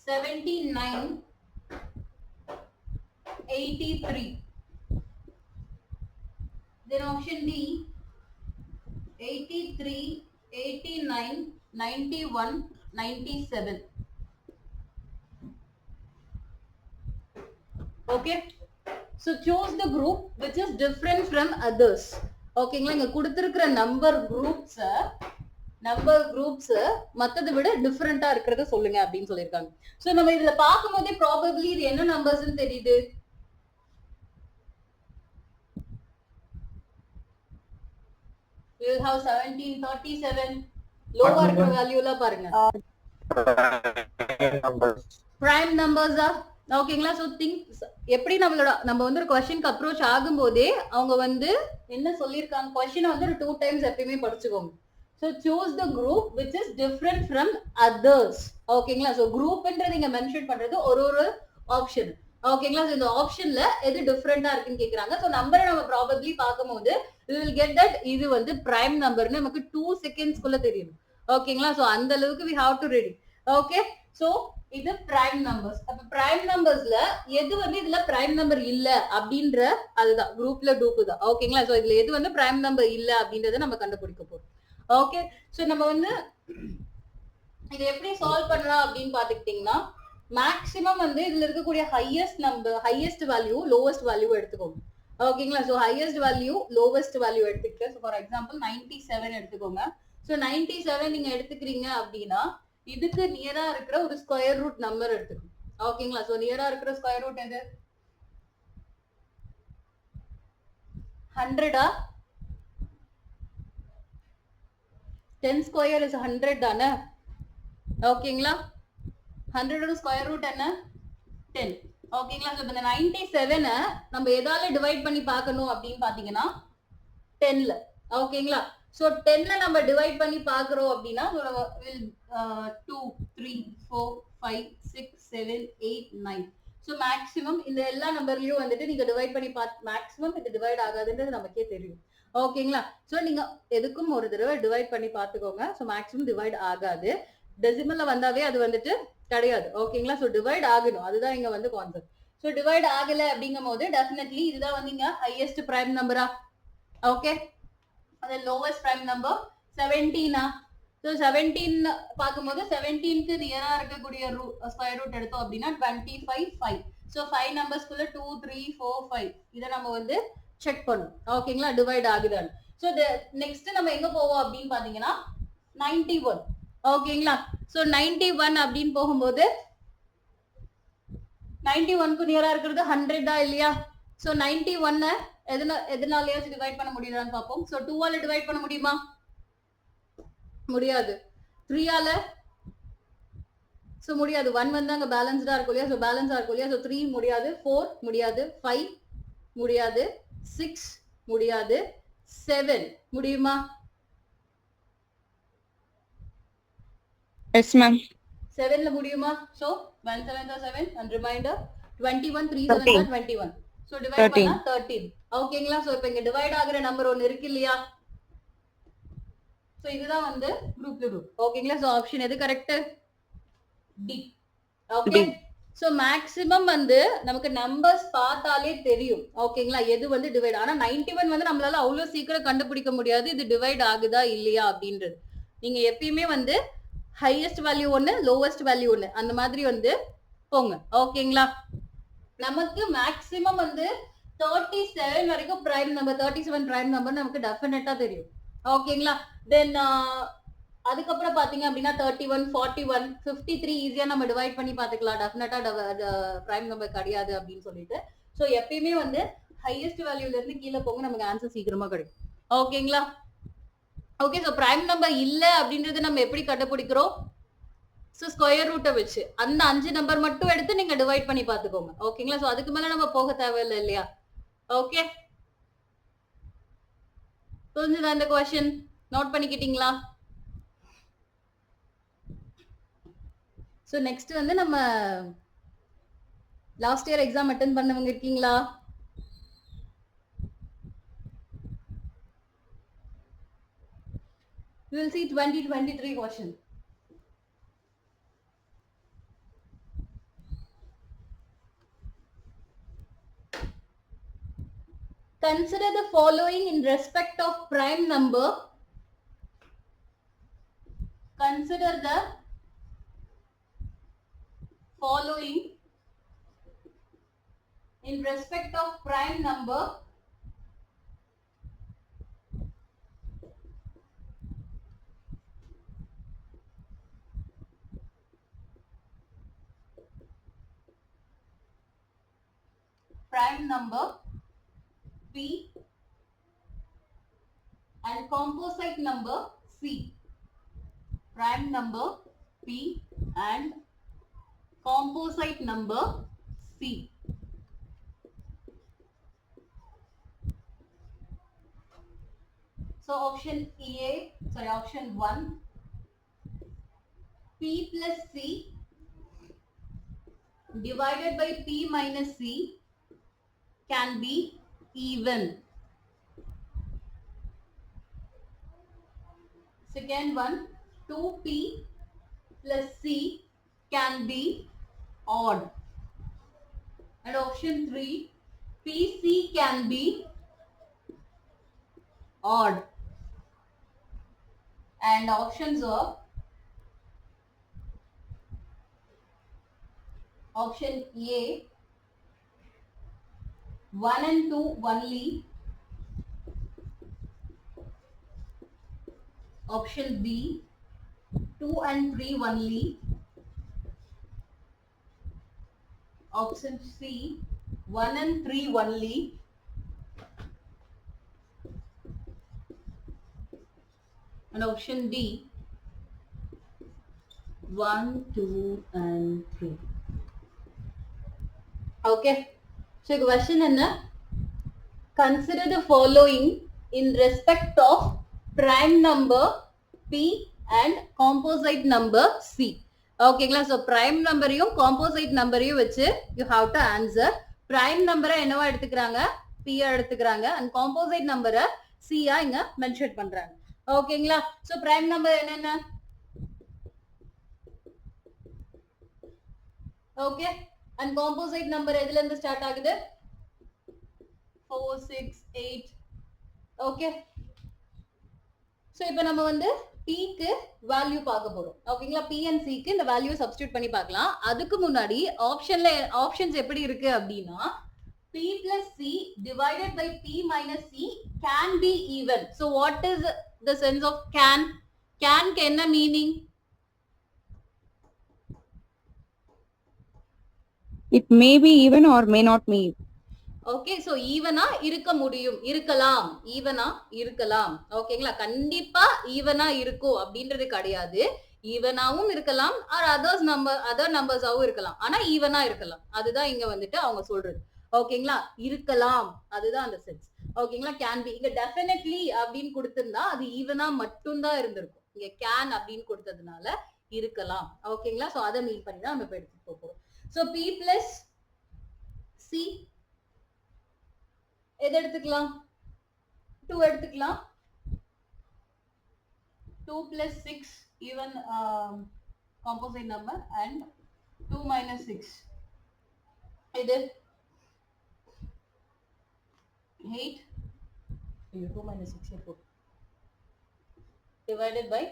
79, 83. Then option D, 83, 89, 91, 97. Okay. So choose the group which is different from others. ஓகேங்களா, இங்க கொடுத்திருக்கிற number groups மத்ததை விட டிஃபரெண்டா இருக்கிறத சொல்லுங்க அப்படின்னு சொல்லியிருக்காங்க. So நம்ம இதுல பார்க்கும்போதே ப்ராபபிலி இது என்ன நம்பர்ஸ்னு தெரியுது. We will have 1737. லோவா இருக்கிற வேல்யூல பாருங்க. Prime numbers are ஓகேங்களா. சோ திங்க் எப்படி நம்ம வந்து ஒரு क्वेश्चनக்கு அப்ரோச் ஆகும்போதே அவங்க வந்து என்ன சொல்லிருக்காங்க, क्वेश्चन வந்து ஒரு 2 டைம்ஸ் எப்பவுமே படிச்சுக்கோங்க. So choose the group which is different from others. ஓகேங்களா. சோ குரூப்ன்றது இங்க மென்ஷன் பண்றது ஒரு ஆப்ஷன். ஓகேங்களா. சோ இந்த ஆப்ஷன்ல எது டிஃபரெண்டா இருக்குன்னு கேக்குறாங்க. சோ நம்பரை நம்ம ப்ராபபிலி பார்க்கும்போது we will get that இது வந்து பிரைம் நம்பர்னு நமக்கு 2 செகண்ட்ஸ்க்குள்ள தெரியும். ஓகேங்களா. சோ அந்த அளவுக்கு we have to ready. Okay. So இது பிரைம் நம்பர்ஸ். அப்ப பிரைம் நம்பர்ஸ்ல எது வந்து இதுல பிரைம் நம்பர் இல்ல அப்படின்ற அதுதான் குரூப்ல டூப் தான். ஓகேங்களா. சோ இதுல எது வந்து பிரைம் நம்பர் இல்ல அப்படின்றத நம்ம கண்டுபிடிக்க போறோம். ஓகே. சோ நம்ம வந்து இதை எப்படி சால்வ் பண்ணலாம் அப்படின்னு பாத்துக்கிட்டீங்கன்னா, மேக்சிமம் வந்து இதுல இருக்கக்கூடிய ஹையஸ்ட் வேல்யூ லோவஸ்ட் வேல்யூ எடுத்துக்கோங்க. ஓகேங்களா. So highest value lowest value எடுத்துக்கிட்டு ஃபார் எக்ஸாம்பிள் 97 எடுத்துக்கோங்க. சோ 97 நீங்க எடுத்துக்கிறீங்க அப்படின்னா இதுக்கு நியரா இருக்கிற ஒரு ஸ்கொயர் ரூட் நம்பர் எடுத்துக்கணும். ஓகேங்களா. சோ நியரா இருக்கிற ஸ்கொயர் ரூட் எது? 100 10 ஸ்கொயர் இஸ் 100 தானே. ஓகேங்களா. 100 ஸ்கொயர் ரூட் என்ன? 10. ஓகேங்களா. சோ இந்த 97 நம்ம எதால டிவைட் பண்ணி பார்க்கணும் அப்படின்னு பாத்தீங்கன்னா 10ல. ஓகேங்களா. சோ 10ல நம்ம டிவைட் பண்ணி பார்க்கறோம் அப்படின்னா 2 3 4 5 6 7 8 9. சோ மேக்ஸிமம் இந்த எல்லா நம்பர்லயும் வந்துட்டு நீங்க டிவைட் பண்ணி மேக்ஸிமம் இது டிவைட் ஆகாதுன்றது நமக்கே தெரியும். ஓகேங்களா. சோ நீங்க எதுக்கும் ஒரு தடவை டிவைட் பண்ணி பார்த்துக்கோங்க. சோ மேக்ஸிமம் டிவைட் ஆகாது. டெசிமல்ல வந்தாவே அது வந்துட்டு கிடையாது. ஓகேங்களா. சோ டிவைட் ஆகணும், அதுதான் இங்க வந்து கான்செப்ட். சோ டிவைட் ஆகல அப்படிங்கும் போது டெஃபினெட்லி இதுதான் வந்து இங்க ஹையஸ்ட் பிரைம் நம்பரா. ஓகே. அது லோவஸ்ட் பிரைம் நம்பர் 17. சோ 17 பாக்கும்போது 17க்கு நியரா இருக்கக்கூடிய ஸ்கொயர் ரூட் எடுத்தோம் அப்படின்னா 25 5. சோ 5 நம்பர்ஸ்க்குள்ள 2 3 4 5 இத நம்ம வந்து செக் பண்ணும். ஓகேங்களா. டிவைட் ஆகுதான்னு. சோ நெக்ஸ்ட் நம்ம எங்க போவோம் அப்படின்னு பாத்தீங்கன்னா 91. ஓகேங்களா. சோ 91 அப்படின்னு போகும்போது 91க்கு நியரா இருக்கிறது 100 இல்லையா. சோ 91 எதனாலயாச்சும் டிவைட் பண்ண முடியுதான்னு பார்ப்போம். சோ 2 ஆல டிவைட் பண்ண முடியுமா? முடியாது. 3 ஆல சோ முடியாது. 1 வந்து அங்க பேலன்ஸ்டா இருக்கும் இல்லையா. சோ பேலன்ஸா இருக்கும் இல்லையா. சோ 3 முடியாது, 4 முடியாது, 5 முடியாது, 6 முடியாது, 7 முடியுமா? Yes, ma'am. 7ல முடியுமா? So 1 7 7 and remainder 21 3 7 21. So divide பண்ணா 13. ஓகேங்களா. சோ இப்போ இங்க டிவைட் ஆகுற நம்பர் ஒன்னு இருக்கு இல்லையா. சோ இதுதான் வந்து குரூப்ல குரூப். ஓகேங்களா. சோ ஆப்ஷன் எது correct? D. Okay. So maximum வந்து நமக்கு நம்பர்ஸ் பார்த்தாலே தெரியும். ஓகேங்களா. எது வந்து டிவைட். ஆனா 91 வந்து நம்மளால அவ்வளவு சீக்கிரம் கண்டுபிடிக்க முடியாது இது டிவைட் ஆகுதா இல்லையா அப்படின்றது. நீங்க எப்பயுமே வந்து ஹையஸ்ட் வேல்யூ ஒன்னு லோவஸ்ட் வேல்யூ ஒன்னு அந்த மாதிரி வந்து போங்க. ஓகேங்களா. நமக்கு மேக்ஸிமம் வந்து 37 வரைக்கும் பிரைம் நம்பர் 37 பிரைம் நம்பர் நமக்கு டெஃபினட்டா தெரியும். ஓகேங்களா. தென் அதுக்கப்புறம் பாத்தீங்க அப்படின்னா 31 41 53 ஈஸியா நம்ம டிவைட் பண்ணி பாத்துக்கலாம். டெஃபினட்டா பிரைம் நம்பர் கிடையாது அப்படின்னு சொல்லிட்டு. சோ எப்பயுமே வந்து ஹையஸ்ட் வேல்யூல இருந்து கீழே போங்க, நமக்கு ஆன்சர் சீக்கிரமா கிடைக்கும். ஓகேங்களா. ஓகே. சோ பிரைம் நம்பர் இல்ல அப்படின்றது நம்ம எப்படி கண்டுபிடிக்கிறோம்? சோ ஸ்கொயர் ரூட்டை வச்சு அந்த 5 நம்பர் மட்டும் எடுத்து நீங்க டிவைட் பண்ணி பாத்துக்கோங்க. ஓகேங்களா. சோ அதுக்கு மேல நம்ம போக தேவையில்லை இல்லையா. ஓகே. புரிஞ்சுதா இந்த क्वेश्चन? நோட் பண்ணிக்கிட்டீங்களா? ஸோ நெக்ஸ்ட் வந்து நம்ம லாஸ்ட் இயர் எக்ஸாம் அட்டன் பண்ணவங்க இருக்கீங்களா? We will see 2023 question. Consider the following in respect of prime number. Consider the following in respect of prime number. Prime number P and composite number C. Prime number P and composite number C. So option option 1, P plus C divided by P minus C can be even. Second one, 2P plus C can be odd. And option 3, PC can be odd. And options are option A, 1 and 2 only. Option B, 2 and 3 only. Option C, 1 and 3 only. And option D, 1, 2 and 3. Okay. So question enna? Consider the following in respect of prime number P and composite number C. ஓகேங்களா? So prime நம்பரையும் composite நம்பரையும் வச்சு you have to answer. Prime நம்பரை என்னவா எடுத்துக்கிறாங்க? பியா எடுத்துக்கிறாங்க. And composite நம்பரை சியா இங்க மென்ஷன் பண்றாங்க. ஓகேங்களா? ஸோ பிரைம் நம்பர் என்னென்ன? ஓகே. அண்ட் காம்போசைட் நம்பர் எதுல இருந்து ஸ்டார்ட் ஆகுது? 4, 6, 8. ஓகே. ஸோ இப்போ நம்ம வந்து Pக்கு வேல்யூ பார்க்க போறோம். ஓகேங்களா? P and Cக்கு இந்த வேல்யூ சப்ஸ்டிட்யூட் பண்ணி பார்க்கலாம். அதுக்கு முன்னாடி ஆப்ஷன்ஸ் எப்படி இருக்கு அப்படின்னா P plus C divided by P minus C can be even. So what is the sense of can? Canக்கு என்ன meaning? It may be even or may not be. Okay. So ஈவனா இருக்க முடியும், இருக்கலாம், ஈவனா இருக்கலாம். ஓகேங்களா? கண்டிப்பா ஈவனா இருக்கும் அப்படின்றது கிடையாது. ஈவனாவும் இருக்கலாம் ஆர் அதர் நம்பர்ஸாவும் இருக்கலாம். ஆனா ஈவனா இருக்கலாம். அதுதான் இங்க வந்துட்டு அவங்க சொல்றது. ஓகேங்களா? இருக்கலாம், அதுதான் அந்த சென்ஸ். ஓகேங்களா? Can be. இங்க டெஃபினெட்லி அப்படின்னு கொடுத்திருந்தா அது ஈவனா மட்டும்தான் இருந்திருக்கும். இங்க கேன் அப்படின்னு கொடுத்ததுனால இருக்கலாம். ஓகேங்களா? சோ அதை மீன் பண்ணி தான் நம்ம இப்ப எடுத்துட்டு போறோம். சோ P plus C எது எடுத்துக்கலாம்? 2 எடுத்துக்கலாம். 2 plus 6 even composite number and 2 minus 6 இது 8 2 minus 6 4 divided by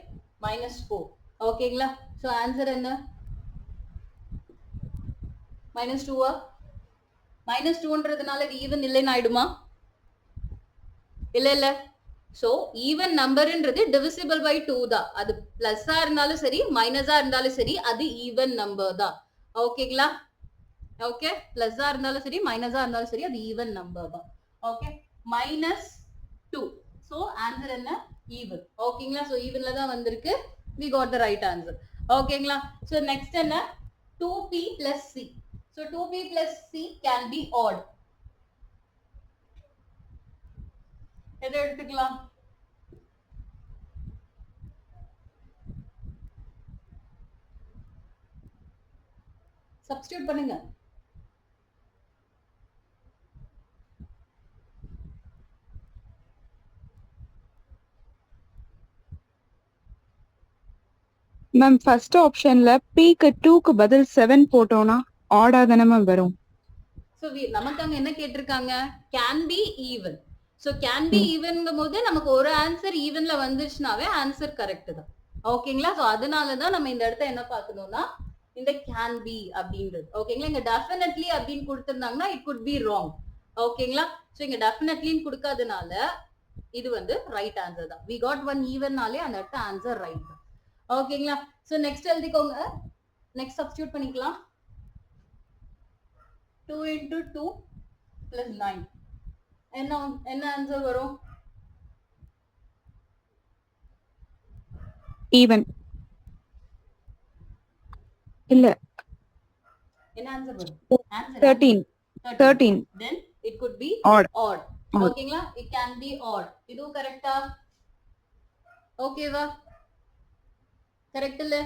minus 4. ஓகேங்களா? சோ ஆன்சர் என்ன? minus 2 minus 2ன்றதுனால இது ஈவன் இல்லைன்னு ஆயிடுமா? இல்ல. சோ ஈவன் நம்பர்ன்றது டிவிசிபிள் பை 2 தான். அது பிளஸ்ஸா இருந்தாலும் சரி மைனஸா இருந்தாலும் சரி அது ஈவன் நம்பர் தான். ஓகேங்களா? ஓகே. பிளஸ்ஸா இருந்தாலும் சரி மைனஸா இருந்தாலும் சரி அது ஈவன் நம்பர் தான். ஓகே. -2. சோ ஆன்சர் என்ன? ஈவன். ஓகேங்களா? சோ ஈவன்ல தான் வந்திருக்கு. we got the right answer. ஓகேங்களா? சோ நெக்ஸ்ட் என்ன? 2P plus C. So 2P plus C can be odd. எதை எடுத்துக்கலாம்? சப்ஸ்டியூட் பண்ணுங்க. மேம் ஃபர்ஸ்ட் ஆப்ஷன்ல P-க்கு 2க்கு பதில் 7 போட்டோம்னா ஆடா தானே மேம் வரும். சோ நமக்கு அங்க என்ன கேட்டிருக்காங்க? Can be even. So can be ஈவன்ங்கும் போது நமக்கு ஒரு ஆன்சர் ஈவன்ல வந்துருச்சுனாவே ஆன்சர் கரெக்ட் தான். ஓகேங்களா? சோ அதனாலதான் நம்ம இந்த இடத்த என்ன பார்க்கணும்னா இந்த கேன் பி அப்படின்றது. ஓகேங்களா? இங்க டெஃபினெட்லி அப்படின்னு கொடுத்திருந்தாங்கன்னா இட் குட் பி ராங். ஓகேங்களா? சோ இங்க டெஃபினெட்லின்னு கொடுக்காதனால இது வந்து ரைட் ஆன்சர் தான். வி காட் ஒன் ஈவன்னாலே அந்த இடத்த ஆன்சர் ரைட் தான். ஓகேங்களா? சோ நெக்ஸ்ட் எழுதிக்கோங்க. நெக்ஸ்ட் சப்ஸ்டியூட் பண்ணிக்கலாம். 2 into 2 plus 9. என்ன ஆன்சர் வரும்? ஈவன் இல்ல என்ன ஆன்சர் வரும்? Answer 13. then it could be Odd. ஓகேங்களா? it can be odd. இதுவும் கரெக்ட்டா? ஓகேவா? கரெக்ட் இல்ல?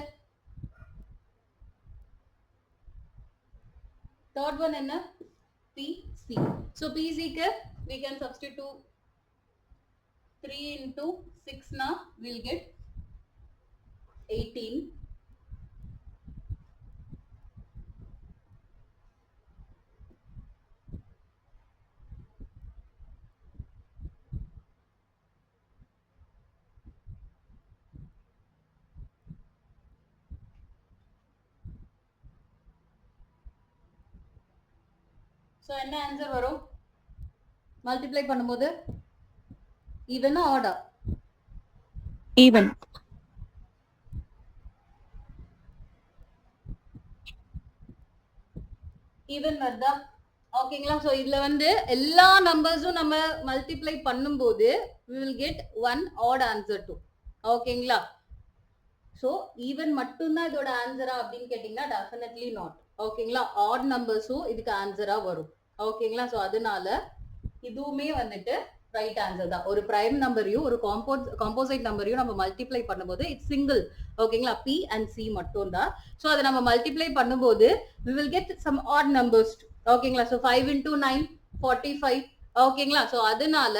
third one என்ன? PC. so PC க்கு we can substitute 3 into 6 na we'll get 18. So என்ன ஆன்சர் வரும்? மல்டிப்ளை பண்ணும்போது ஈவனா ஆடா? ஈவன். ஈவன் வருதா? ஓகேங்களா? சோ இதுல வந்து எல்லா நம்பர்ஸும் நம்ம மல்டிப்ளை பண்ணும்போது we will get one odd answer too. ஓகேங்களா? சோ ஈவன் மட்டும் தான் இதோட ஆன்சரா அப்படின்னு கேட்டீங்கன்னா டெஃபினெட்லி நாட். ஓகேங்களா? ஆட் நம்பர்ஸும் இதுக்கு ஆன்சரா வரும். ஓகேங்களா? சோ அதனால இதுவுமே வந்துட்டு ரைட் ஆன்சர் தான். ஒரு பிரைம் நம்பரையும் ஒரு காம்போசைட் நம்பரையும் நம்ம மல்டிப்ளை பண்ணும்போது இட்ஸ் சிங்கிள். ஓகேங்களா? P and C மட்டும் தான். சோ அதை நம்ம மல்டிப்ளை பண்ணும்போது we will get some odd numbers. ஓகேங்களா? So 5 into 9 45. ஓகேங்களா? சோ அதனால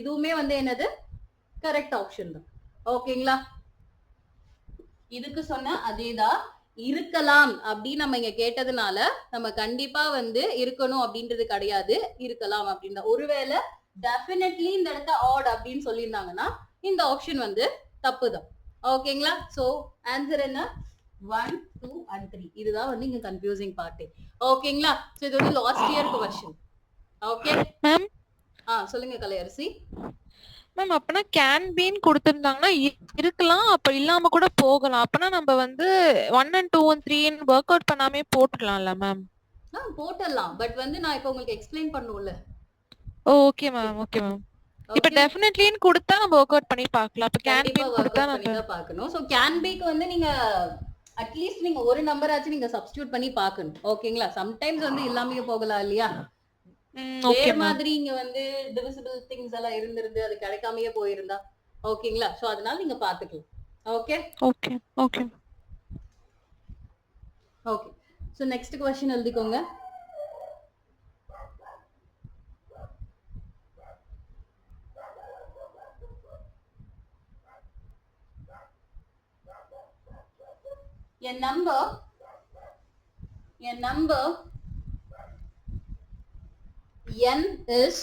இதுவுமே வந்து என்னது கரெக்ட் ஆப்ஷன் தான். ஓகேங்களா? இதுக்கு சொன்ன அதேதான். இருக்கலாம் அப்படின்னு நம்ம இங்க கேட்டதுனால நம்ம கண்டிப்பா வந்து இருக்கணும் அப்படின்றது கிடையாது, இருக்கலாம் அப்படின்னு. ஒருவேளை டெஃபினெட்லி இந்த இடத்த ஆட் அப்படின்னு சொல்லியிருந்தாங்கன்னா இந்த ஆப்ஷன் வந்து தப்பு தான். ஓகேங்களா? சோ ஆன்சர் என்ன? 1 2 and 3. இதுதான் வந்து இங்க கன்ஃபியூசிங் பார்ட். ஓகேங்களா? சோ இது வந்து last year question. Okay ma'am சொல்லுங்க கலையரசி. மேம் அப்பனா கேன் பீன் கொடுத்திருந்தாங்கன்னா இருக்கலாம், அப்ப இல்லாம கூட போகலாம். அப்பனா நம்ம வந்து 1 and 2 and 3 ஒர்க் அவுட் பண்ணாமே போட்டுடலாம்ல மேம்? போட்டலாம். பட் வந்து நான் இப்ப உங்களுக்கு எக்ஸ்பிளைன் பண்ணும்ல. Okay ma'am. Okay ma'am. இப்ப டெஃபினெட்லின்னு கொடுத்தா நம்ம ஒர்க் அவுட் பண்ணி பார்க்கலாம். அப்ப கேன் பீன் கொடுத்தா நம்ம பார்க்கணும். சோ கேன் பீக்கு வந்து நீங்க அட்லீஸ்ட் நீங்க ஒரு நம்பர் ஆச்சு நீங்க சப்ஸ்டிட்யூட் பண்ணி பார்க்கணும். ஓகேங்களா? சம்டைம்ஸ் வந்து இல்லாமயே போகலாம் இல்லையா? ஓகே வேற மாதிரி இங்க வந்து டிவிசிபிள் திங்ஸ் எல்லாம் இருந்திருந்து அது கிடைக்காமயே போயிருந்தா. ஓகேங்களா? சோ அதனால நீங்க பாத்துக்கலாம். Okay okay okay okay. So next question எழுதிக்கோங்க. A number n is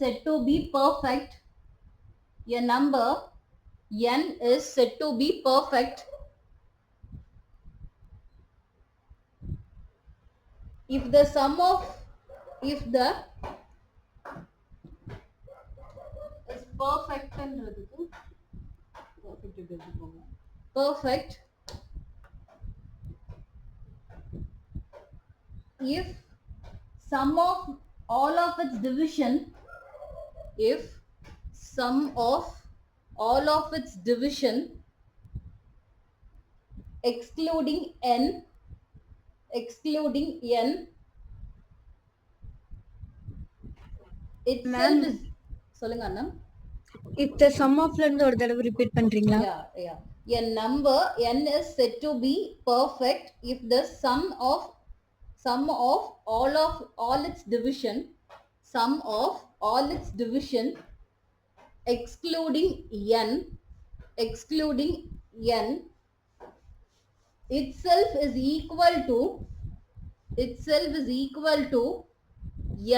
said to be perfect. A number n is said to be perfect if the sum of is perfect என்றதுக்கு perfect if sum of all of its division excluding n itself is சொல்லுங்க அண்ணா. If the sum of ல இருந்து ஒரு தடவை repeat பண்றீங்களா? yeah a number n is said to be perfect if the sum of all its division excluding n itself is equal to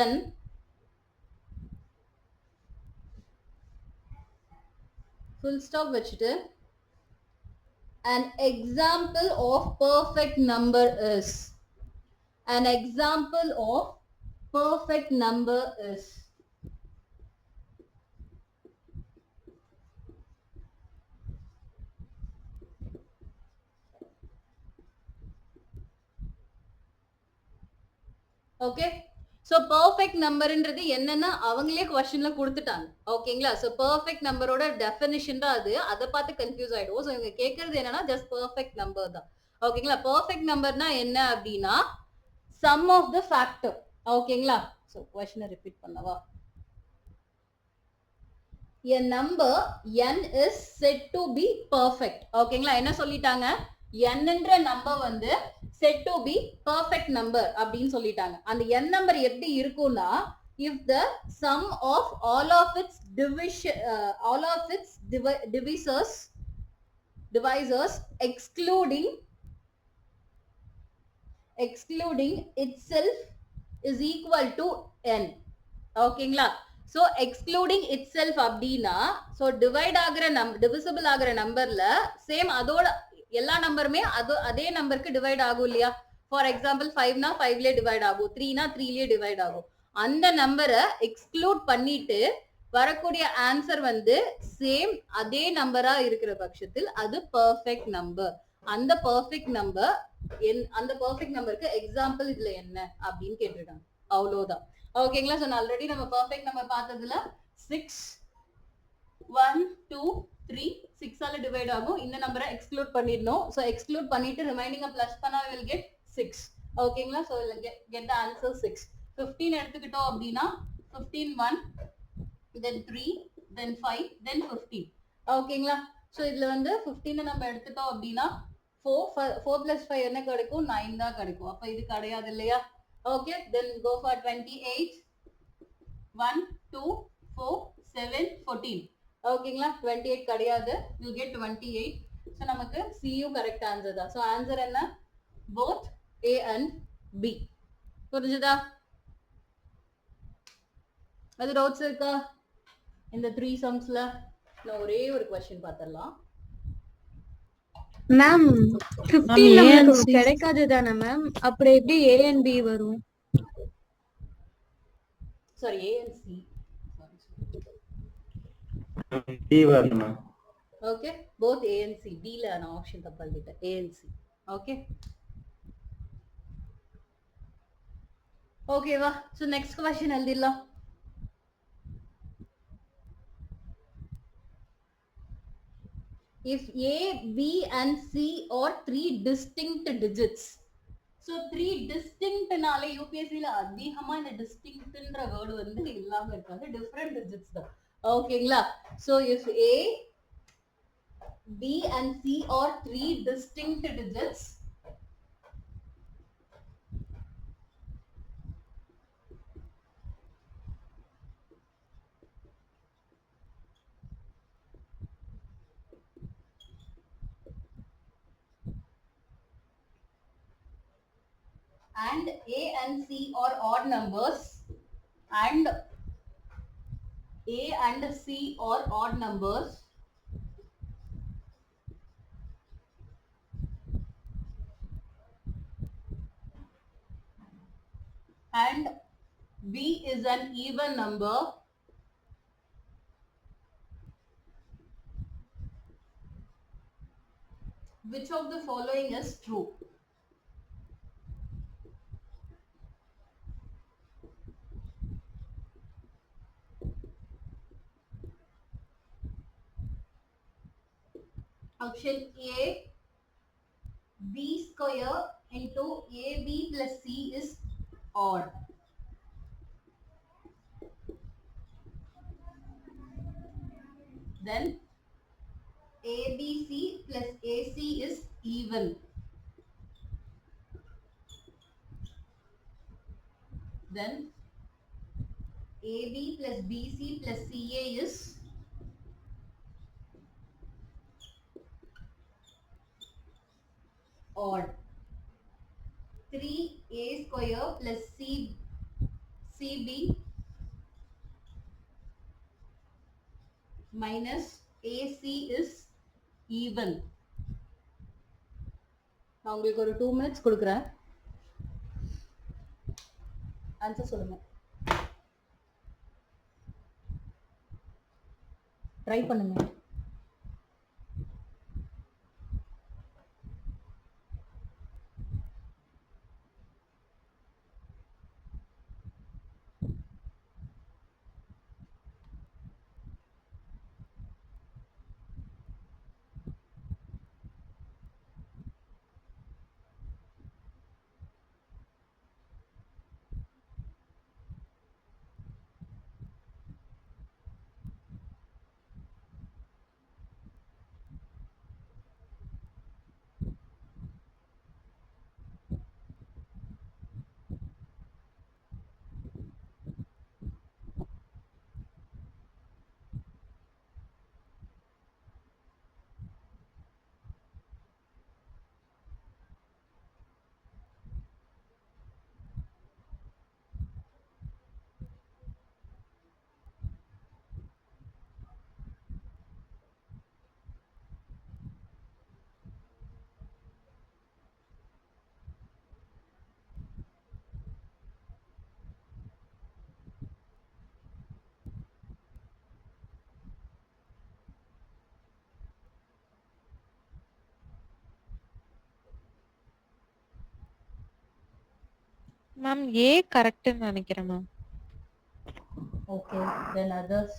n full stop வச்சுட்டு an example of perfect number is okay. So perfect numberன்றது என்னன்னா அவங்களே क्वेश्चनல கொடுத்துட்டாங்க. ஓகேங்களா? So perfect numberோட definition தான் அது. அத பார்த்து confuse ஆயிடுவோம். So இவங்க கேக்குறது என்னன்னா just perfect number தான். ஓகேங்களா? perfect numberனா என்ன அப்படினா sum of the factor. ஓகேங்களா? So question ரிப்பீட் பண்ணவா? A number n is said to be perfect. ஓகேங்களா? என்ன சொல்லிட்டாங்க? n என்ற நம்பர் வந்து said to be perfect number அப்படின்னு சொல்லிட்டாங்க. அந்த n number எப்படி இருக்கும்னா if the sum of all of its divisors excluding itself is equal to n. ஓகேங்களா? so excluding itself அப்படினா so divisible ஆகுற நம்பர்ல சேம் அதோட எல்லா நம்பருமே அதே நம்பருக்கு டிவைட் ஆகும் இல்லையா? ஃபார் எக்ஸாம்பிள் 5 னா 5 லே டிவைட் ஆகும், 3 னா 3 லே டிவைட் ஆகும். அந்த நம்பரை எக்ஸ்க்ளூட் பண்ணிட்டு வரக்கூடிய ஆன்சர் வந்து சேம் அதே நம்பரா இருக்கிற பட்சத்தில் அது பெர்ஃபெக்ட் நம்பர். அந்த பெர்ஃபெக்ட் நம்பருக்கு எக்ஸாம்பிள் இதுல என்ன அப்படின்னு கேட்டிருக்காங்க. அவ்வளவுதான். ஓகேங்களா? சோ ஆல்ரெடி நம்ம பெர்ஃபெக்ட் நம்பர் பார்த்ததுல 6 1 2 3 6 ஆல டிவைட் ஆகும். இந்த நம்பரை எக்ஸ்க்ளூட் பண்ணிடணும். சோ எக்ஸ்க்ளூட் பண்ணிட்டு ரிமைனிங் பிளஸ் பண்ணா we will get 6. ஓகேங்களா? So we'll get the answer 6. 15 எடுத்துக்கிட்டோம் அப்படினா 15 1 then 3 then 5 then 15. ஓகேங்களா? சோ இதுல வந்து 15 நம்ம எடுத்துட்டோம் அப்படினா 4 plus 5 என்ன கிடைக்கும்? 9 தான் கிடைக்கும். அப்ப இது கிடையாது இல்லையா? Okay, then go for 28 1 2 4 7 14. ஓகேங்களா? 28 கிடையாது. we'll get 28. so நமக்கு CU correct answer தான். so answer என்ன? both A and B. புரிஞ்சுதா? அது டவுட்ஸ் இருக்கா இந்த 3 sumsல? நான் ஒரே ஒரு क्वेश्चन பார்த்தறலாம். மேம் 15 நமக்கு கிடைக்காது தானே மேம்? அப்புறம் எப்படி A and B வரும்? Sorry A and C. D வரணும் ma'am. Okay, both A and C. D ல நான் ஆப்ஷன் தப்பா எழுதிட்டேன். A and C. ஓகே ஓகேவா? சோ நெக்ஸ்ட் क्वेश्चन எழுதிடலாம். If A, B and C are 3 distinct digits. So 3 distinct நால UPSC ல அதிகமா இந்த distinctன்ற வேர்ட் வந்து இல்லாம இருக்காது. different digits தான். ஓகேங்களா? So if A, B and C are 3 distinct digits, and A and C are odd numbers, and A and C are odd numbers, and B is an even number, which of the following is true? Option A, B square into AB plus C is odd. Then ABC plus AC is even. Then AB plus BC plus CA is odd. 3A square plus CB minus AC is even. நான் உங்களுக்கு ஒரு 2 minutes கொடுக்குறேன். Answer சொல்லுங்க. Try பண்ணுங்க. Ma'am ஏ கரெக்ட்னு நினைக்கிறேன் ma'am. Okay, then others.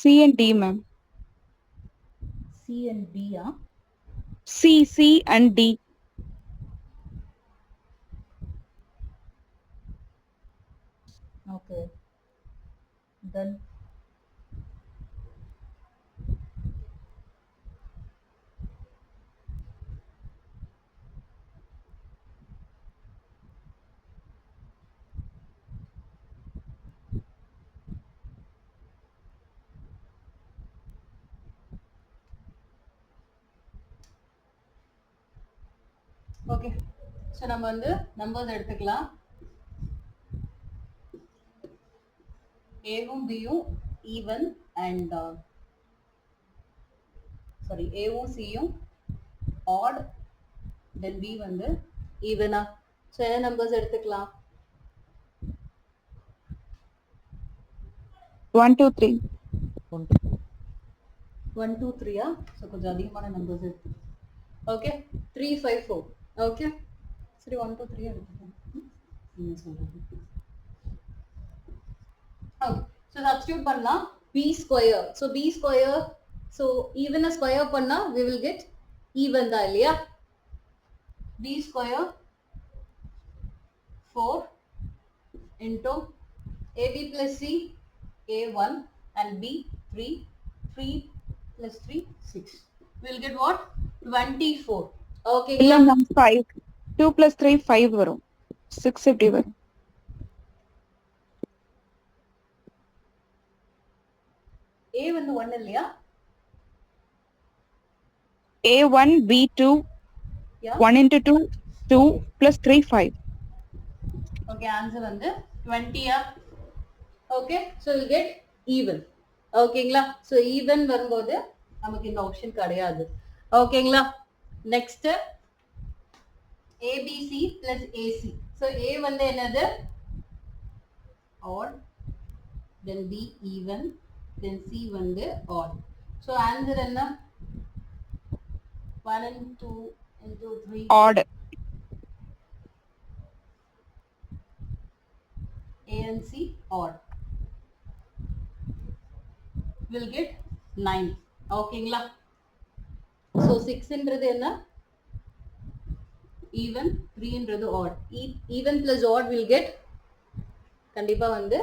C and D, ma'am. C and D, ah? C and D. Okay. Then okay, so நம்ம வந்து numbers எடுத்துக்கலாம். ஏவும் பியும் ஈவன் அண்ட் சாரி ஏவும் சியும் ஆட், தென் பி வந்து ஈவனா. ஸோ என்ன நம்பர்ஸ் எடுத்துக்கலாம்? 1 2 3. 1 2 3, ஸோ கொஞ்சம் அதிகமான நம்பர்ஸ் எடுத்து. ஓகே, 3 5 4. ஓகே, சரி 1 2 3 எடுத்துக்கலாம். ஓகே, ஸோ சப்ஸ்டியூட் பண்ணலாம். B square, so B square, so ஈவனை ஸ்கொயர் பண்ணா we will get ஈவன் தான் இல்லையா? B square 4 into AB plus C A1 and B 3 plus 3 6. We will get what? 24. Okay. இல்ல ma'am 5. 2 plus 3 5 வரும். 6 எப்படி வரும்? A வந்து 1 இல்லையா? A1 B2 Yeah. 1 into 2 2 plus 3 5. Okay, answer வந்து 20. Okay, so we'll get even. ஓகேங்களா? ஸோ ஈவன் வரும்போது நமக்கு இந்த ஆப்ஷன் கிடையாது. ஓகேங்களா? Next ABC plus AC. So A வந்து என்னது? odd, then B even, then C வந்து odd. ஸோ ஆன்சர் என்ன? 1 and 2 into 3. Odd. and C odd will get 9. ஓகேங்களா? So 6ன்றது என்ன? Even, 3ன்றது odd. Even plus odd will get கண்டிப்பா வந்து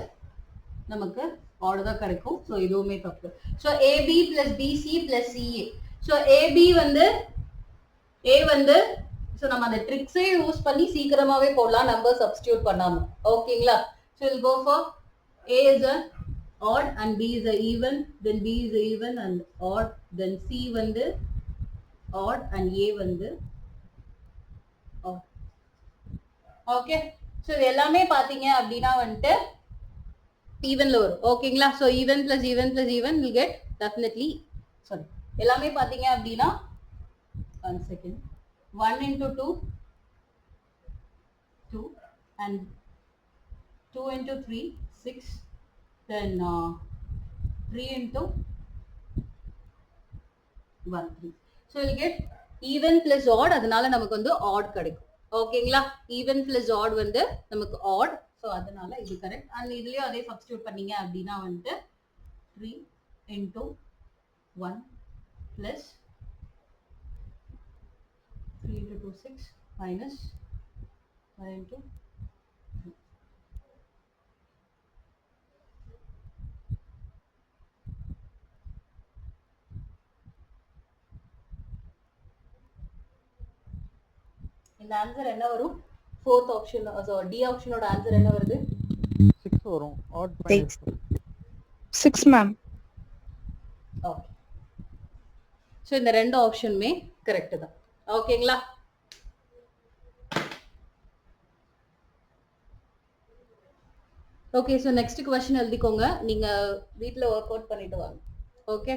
நமக்கு odd தான் கிடைக்கும். So இதுவுமே தப்பு. So AB plus BC plus CA. So AB வந்து A வந்து so நம்ம அந்த ட்ரிக்ஸே யூஸ் பண்ணி சீக்கிரமாவே போடலாம் நம்பர் சப்ஸ்டிட்யூட் பண்ணாம. ஓகேங்களா? So we'll go for A is a odd and B is a even, then B is a even and odd, then C வந்து odd and A வந்து odd. ஓகே. So இது எல்லாமே பாத்தீங்க அப்படின்னா வந்துட்டு ஈவன்ல வரும். ஓகேங்களா? So even plus even plus even will get definitely sorry எல்லாமே பாத்தீங்க அப்படின்னா 1 second 1 into 2 2 and 2 into 3 6 then 3 into 1 3. So we'll get even plus odd அதனால நமக்கு வந்து odd கிடைக்கும். ஓகேங்களா? even plus odd வந்து நமக்கு odd. So அதனால இது கரெக்ட். and இதுலயும் அதே சப்ஸ்டிட்யூட் பண்ணீங்க அப்படின்னா வந்து 3 into 1 plus 3 into 2 6 minus 1 into 3. இந்த ஆன்சர் என்ன வரும்? ஃபோர்த் ஆப்ஷன் டி ஆப்ஷனோட ஆன்சர் என்ன வருது? 6 வரும். odd 6 ma'am. ஓகே. ஸோ இந்த ரெண்டு ஆப்ஷனுமே கரெக்ட் தான். ஓகேங்களா? ஓகே. ஸோ நெக்ஸ்ட் கொஸ்டின் எழுதிக்கோங்க. நீங்க வீட்ல ஒர்க் அவுட் பண்ணிட்டு வாங்க. ஓகே.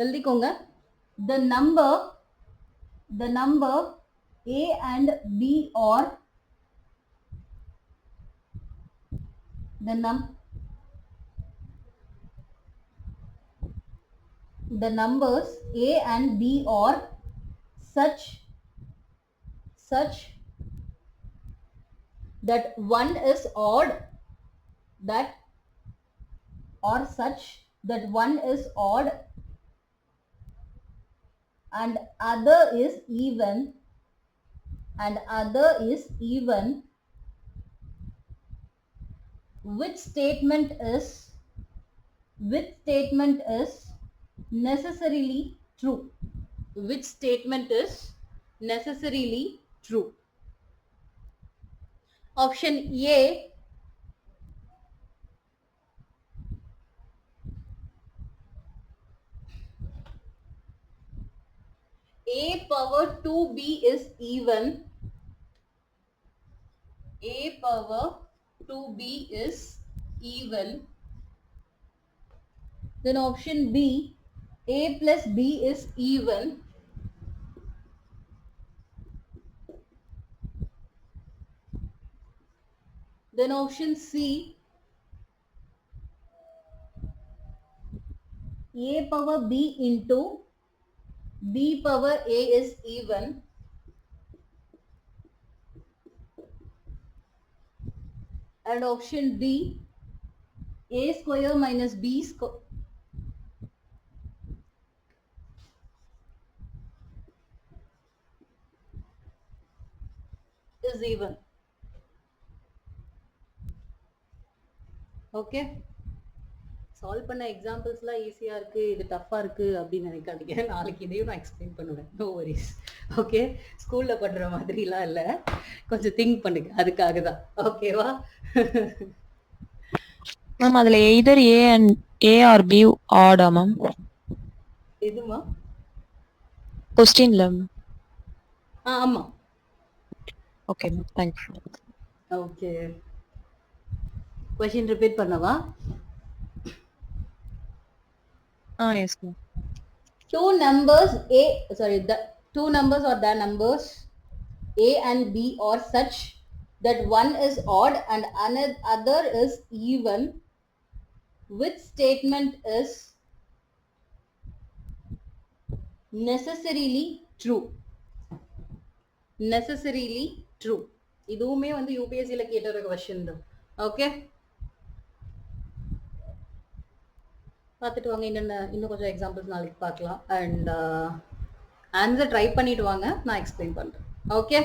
எழுதிக்கோங்க. The number A and B are the numbers A and B are such that one is odd and other is even which statement is necessarily true. Which statement is necessarily true? Option A, A power 2B is even. A power 2B is even. Then option B, A plus B is even. Then option C, A power B into B power A is even. And option D, A square minus B square is even. Okay. Solve பண்ண எக்ஸாம்பிள்ஸ்லாம் ஈஸியாக இருக்குது, இது டஃப்பாக இருக்குது அப்படின்னு நினைக்காதீங்க. நாளைக்கு இதையும் நான் எக்ஸ்பிளைன் பண்ணுவேன். No worries. ஓகே. ஸ்கூலில் பண்ணுற மாதிரிலாம் இல்லை, கொஞ்சம் திங்க் பண்ணுங்க, அதுக்காக தான். ஓகேவா? மேம் அதுல either A and A or B ஆடா மேம்? எதுமா? கொஸ்டின்ல. ஆமாம். Okay ma'am, thanks. Okay. Question repeat பண்ணவா? Yes ma'am. Two numbers or the numbers A and B are such that one is odd and another is even. Which statement is necessarily true? Necessarily true. இதுவுமே வந்து யூபிஎஸ்சில கேட்ட ஒரு question தான். Okay, பார்த்துட்டு வாங்க. இன்னும் கொஞ்சம் எக்ஸாம்பிள்ஸ் நாளைக்கு பார்க்கலாம். அண்ட் ஆன்சர் ட்ரை பண்ணிட்டு வாங்க, நான் எக்ஸ்பிளைன் பண்றேன். ஓகே.